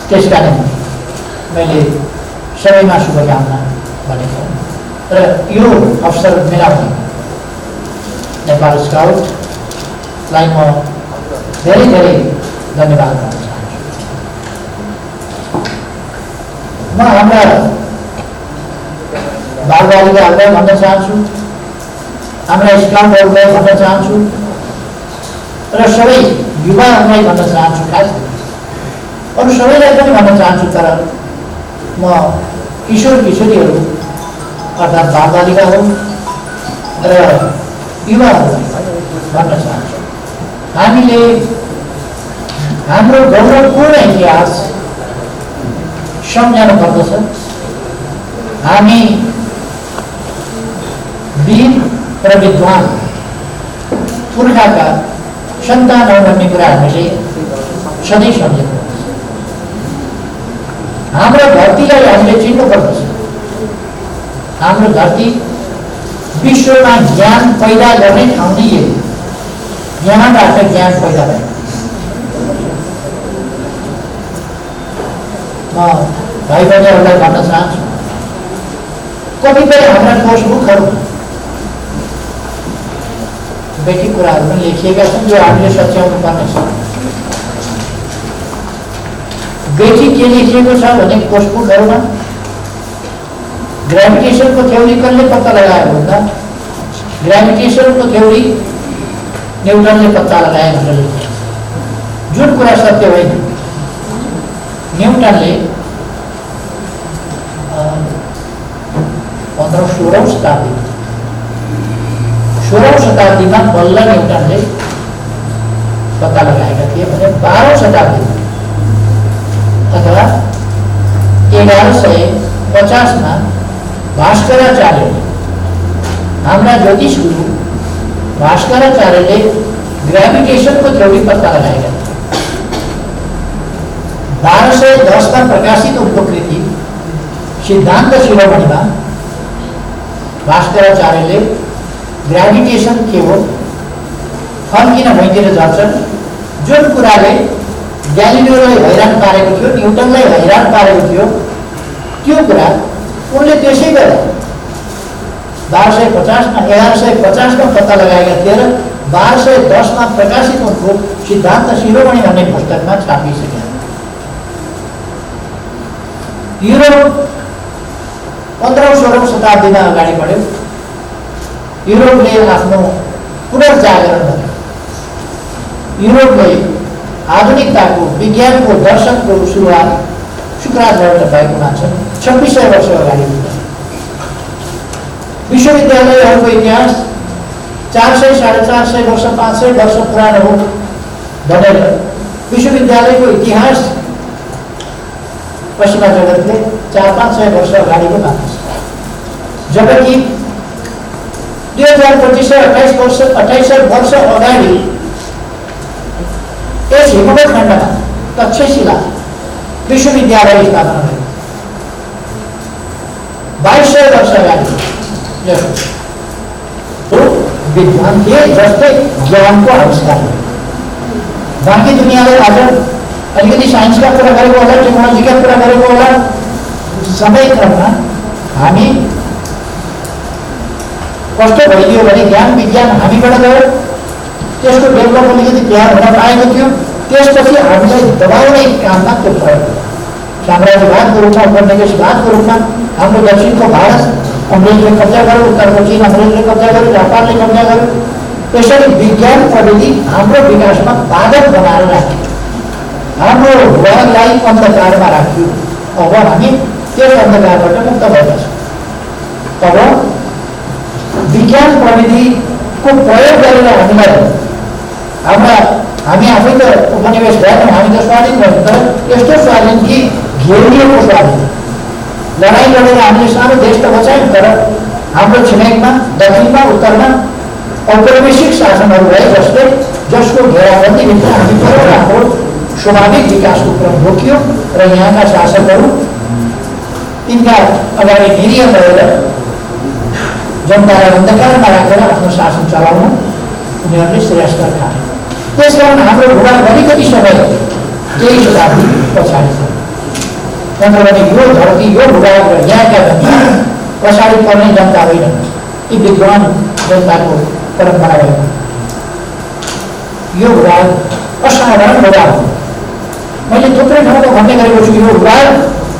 त्यसका निम्ति मैले सबैमा शुभकामना भनेको र यो अवसर मिलाउने नेपाल स्काउटलाई म धेरै धेरै धन्यवाद भन्न चाहन्छु। म हाम्रा बालबालिकाहरूलाई भन्न चाहन्छु, हाम्रा स्काउटहरूलाई भन्न चाहन्छु र सबै युवाहरूलाई भन्न चाहन्छु, खास अरू सबैलाई पनि भन्न चाहन्छु। तर म किशोर किशोरीहरू अर्थात् बालबालिकाहरू र युवाहरूलाई भन्न चाहन्छु, हामीले हाम्रो गौरवपूर्ण इतिहास सम्झनु पर्दछ। हामी वीर र विद्वान पुर्खाका सन्तान हौँ भन्ने कुरा हामीले सधैँ सम्झनु पर्दछ। हाम्रो धरतीलाई हामीले चिन्नुपर्दछ। हाम्रो धरती विश्वमा ज्ञान पैदा गर्ने ठाउँ नै यही, यहाँबाट ज्ञान पैदा भयो। म भाइ बहिनीहरूलाई भन्न चाहन्छु, कतिपय हाम्रा कोर्सबुकहरूमा बेटी कुराहरू पनि लेखिएका छन् जो हामीले सच्याउनु पर्नेछ। बेटी के लेखिएको छ भने कोर्सबुकहरूमा ग्रेभिटेसनको थ्योरी कसले पत्ता लगायो भन्दा ग्रेभिटेसनको थ्योरी न्युटनले पत्ता लगाए भनेर लेखिएको छ, जुन कुरा सत्य होइन। न्युटनले 15औं-16औं शताब्दीमा बल्ल न्युटनले पत्ता लगाएका थिए भने 12औं शताब्दीमा अथवा 1150मा भास्कराचार्यले, हाम्रा ज्योतिष गुरु भास्कराचार्यले ग्रेभिटेसनको थ्योरी पत्ता लगाएका थिए। 1210 में प्रकाशित उनको कृति सिद्धांत शिरोमणिमा भास्कराचार्यले ग्रेभिटेसन के हो, फर्किन भइदिएर जान्छन्, जुन कुराले ग्यालिलियोलाई हैरान पारेको थियो, न्युटनलाई हैरान पारेको थियो, त्यो कुरा उनले त्यसै बेला 1150 में पत्ता लगाएका थिए र 1210 में प्रकाशित उनको सिद्धांत शिरोमणि भन्ने पुस्तकमा छापिसके। युरोप 15औं-16औं शताब्दीमा अगाडि बढ्यो। युरोपले आफ्नो पुनर्जागरण गर्यो। युरोपले आधुनिकताको, विज्ञानको, दर्शनको सुरुवात शुक्राचार्यबाट भएको मान्छन् 2600 वर्ष अगाडि। विश्वविद्यालयहरूको इतिहास 400, 450 वर्ष, 500 वर्ष पुरानो हो भनेर विश्वविद्यालयको इतिहास पश्चिमा जगतले 400-500 वर्ष अगाडिको मान्छ। जबकि 2800 वर्ष अगाडि यस हिमालय खण्डमा तक्षशिला विश्वविद्यालय स्थापना भयो। 2200 वर्ष अगाडि विद्वान थिए जस्तै ज्ञानको आविष्कार भयो। बाँकी दुनियाँले आज अलिकति साइन्सका कुरा गरेको होला, टेक्नोलोजीका कुरा गरेको होला, समयक्रममा हामी कस्तो भइदियो भने ज्ञान विज्ञान हामीबाट गयो, त्यसको डेभलप अलिकति तयार हुन पाएको थियो। त्यसपछि हामीलाई दबाउने काममा त्यो प्रयोग भयो। साम्राज्यवादको रूपमा, उपनिवेशवादको रूपमा हाम्रो दक्षिणको भारत अङ्ग्रेजले कब्जा गर्यो, उत्तरको चीन अङ्ग्रेजले कब्जा गर्यो, जापानले कब्जा गर्यो। त्यसरी विज्ञान प्रविधि हाम्रो विकासमा बाधक बनाएर राख्यो, हाम्रो भुवालाई अन्धकारमा राख्यो। अब हामी त्यस अन्धकारबाट मुक्त भएका छौँ। अब विज्ञान प्रविधिको प्रयोग गरेर हामी आफै त उपनिवेश भएनौँ, हामी त स्वाधीन भयौँ। तर यस्तो स्वाधीन कि घेरिएको स्वाधीन, लडाइँ लडेर हामीले सानो देश त बचायौँ, तर हाम्रो छिमेकमा, दक्षिणमा, उत्तरमा औपनिवेशिक शासनहरू भए जसको घेराबन्दीभित्र हामी पऱ्यौँ। हाम्रो स्वाभाविक विकासको क्रम रोकियो र यहाँका शासकहरू तिनका अगाडि निरीह भएर जनतालाई अन्धकारमा राखेर आफ्नो शासन चलाउनु उनीहरूले श्रेयस्कर ठाने। त्यसकारण हाम्रो भूभाग अलिकति समय केही शताब्दी पछाडि छ। नत्र भने यो धरती, यो भूभाग र यहाँका जनता पछाडि पर्ने जनता होइन, यी विद्वान जनताको परम्परा होइन। यो भूभाग असाधारण भूभाग हो। मैले थुप्रै ठाउँमा भन्ने गरेको छु, यो भूभाग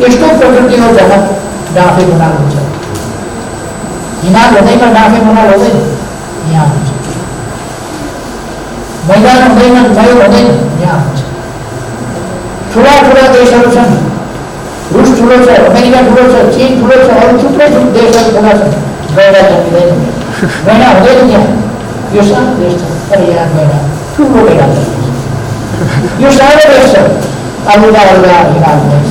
यस्तो प्रकृति हो जहाँ डाँफे मुनाल हुन्छ। हिमाल हुँदैन, डाँफे मुनाल हुँदैन, यहाँ हुन्छ। मैदान हुँदैन, मय हुँदैन, यहाँ हुन्छ। ठुला ठुला देशहरू छन्, रुस ठुलो छ, अमेरिका ठुलो छ, चीन ठुलो छ, अरू थुप्रै देशहरू ठुला छन्, गैँडा जन्मिँदैन, गैँडा हुँदैन यहाँ। यो सानो देश छ, तर यहाँ गैँडा ठुलो गैँडा जन्मिन्छ। यो सानो देश छ, अलगा अलगा हिमाल हुँदैछ।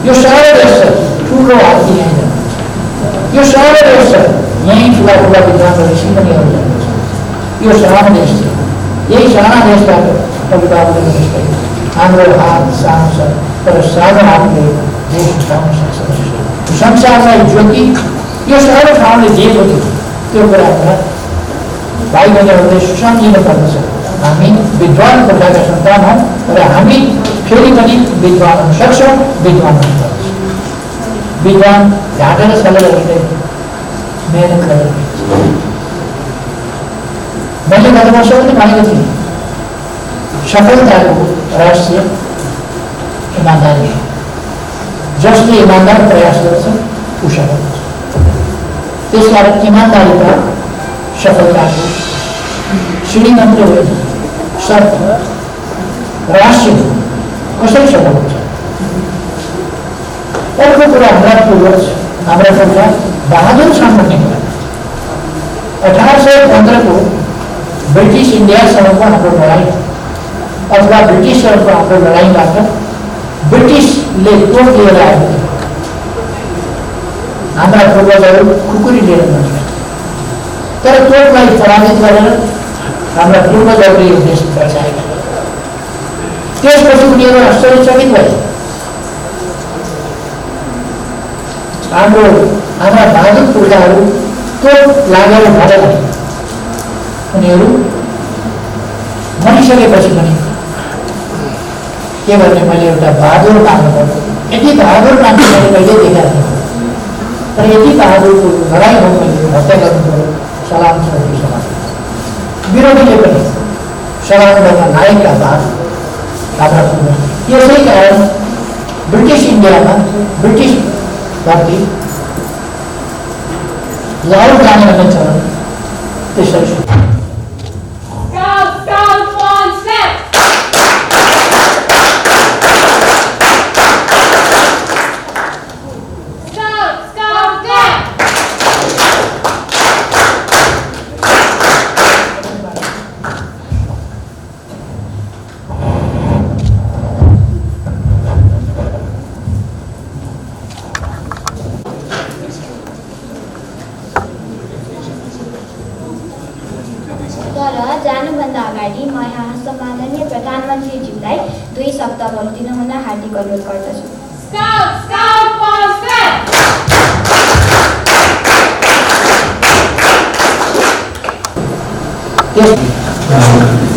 यो सानो देश छ, ठुलो हात्ती यहीँ जन्मिन्छ। यो सानो देश छ, यहीँ ठुला ठुला विद्वान ऋषि मुनिहरू जन्मिन्छ। यो सानो देश छ, यही साना देशबाट कविताले जस्तै हाम्रो हात सानो छ, तर सानो हातले देश उठाउन सक्छ। संसारलाई ज्योति यो सानो ठाउँले दिएको थियो, त्यो कुरामा भाइ बहिनीहरूले सम्झिनु पर्दछ। हामी विद्वान पुर्खाका सन्तान हौँ र हामी फेरि पनि विद्वान हुन सक्छौँ, विद्वान हुनुपर्छ। विद्वान घाटेर छलेर हिँड्दैन, मेहनत गरेर। मैले गत वर्ष पनि भनेको थिएँ, सफलताको रहस्य इमान्दारी हो। जसले इमान्दार प्रयास गर्छ ऊ सफल हुन्छ। त्यसकारण इमान्दारीका सफलताको श्रीमन्त्र होइन, शर्त रहस्य कसरी सफल हुन्छ। अर्को कुरा हाम्रा पूर्वज, हाम्रा पुर्खा बहादुर छन् भन्ने कुरा। 1815 ब्रिटिस इन्डियासँगको हाम्रो लडाइँ अथवा ब्रिटिसहरूको हाम्रो लडाइँबाट ब्रिटिसले तोप लिएर आएको थियो। हाम्रा पूर्वजहरू खुकुरी लिएर गए, तर तोपलाई पराजित गरेर हाम्रा पूर्वजहरूले यो देश बचाएका। त्यसपछि उनीहरू आश्चर्यचकित भए। हाम्रा बहादुर पुर्खाहरू तोप लागेर भरेर उनीहरू मरिसकेपछि पनि के गर्ने, मैले एउटा बहादुर मान्नु पर्यो। यति बहादुर मान्छे मैले कहिले देखाएको थिएँ, तर यति बहादुरको लडाइँ हो, मैले हत्या गर्नु पर्यो। सलाम छ सलाम, विरोधीले पनि सलाम गर्न लायकका बाद हाम्रा पूर्वज। यसै कारण ब्रिटिस इन्डियामा ब्रिटिस धरती लाहौर जाने भन्ने चलन त्यसरी सुरु। जानुभन्दा अगाडि म यहाँ सम्माननीय प्रधानमन्त्रीज्यूलाई 2 शब्द बोलिदिनु हुन हार्दिक अनुरोध गर्दछु। Yes.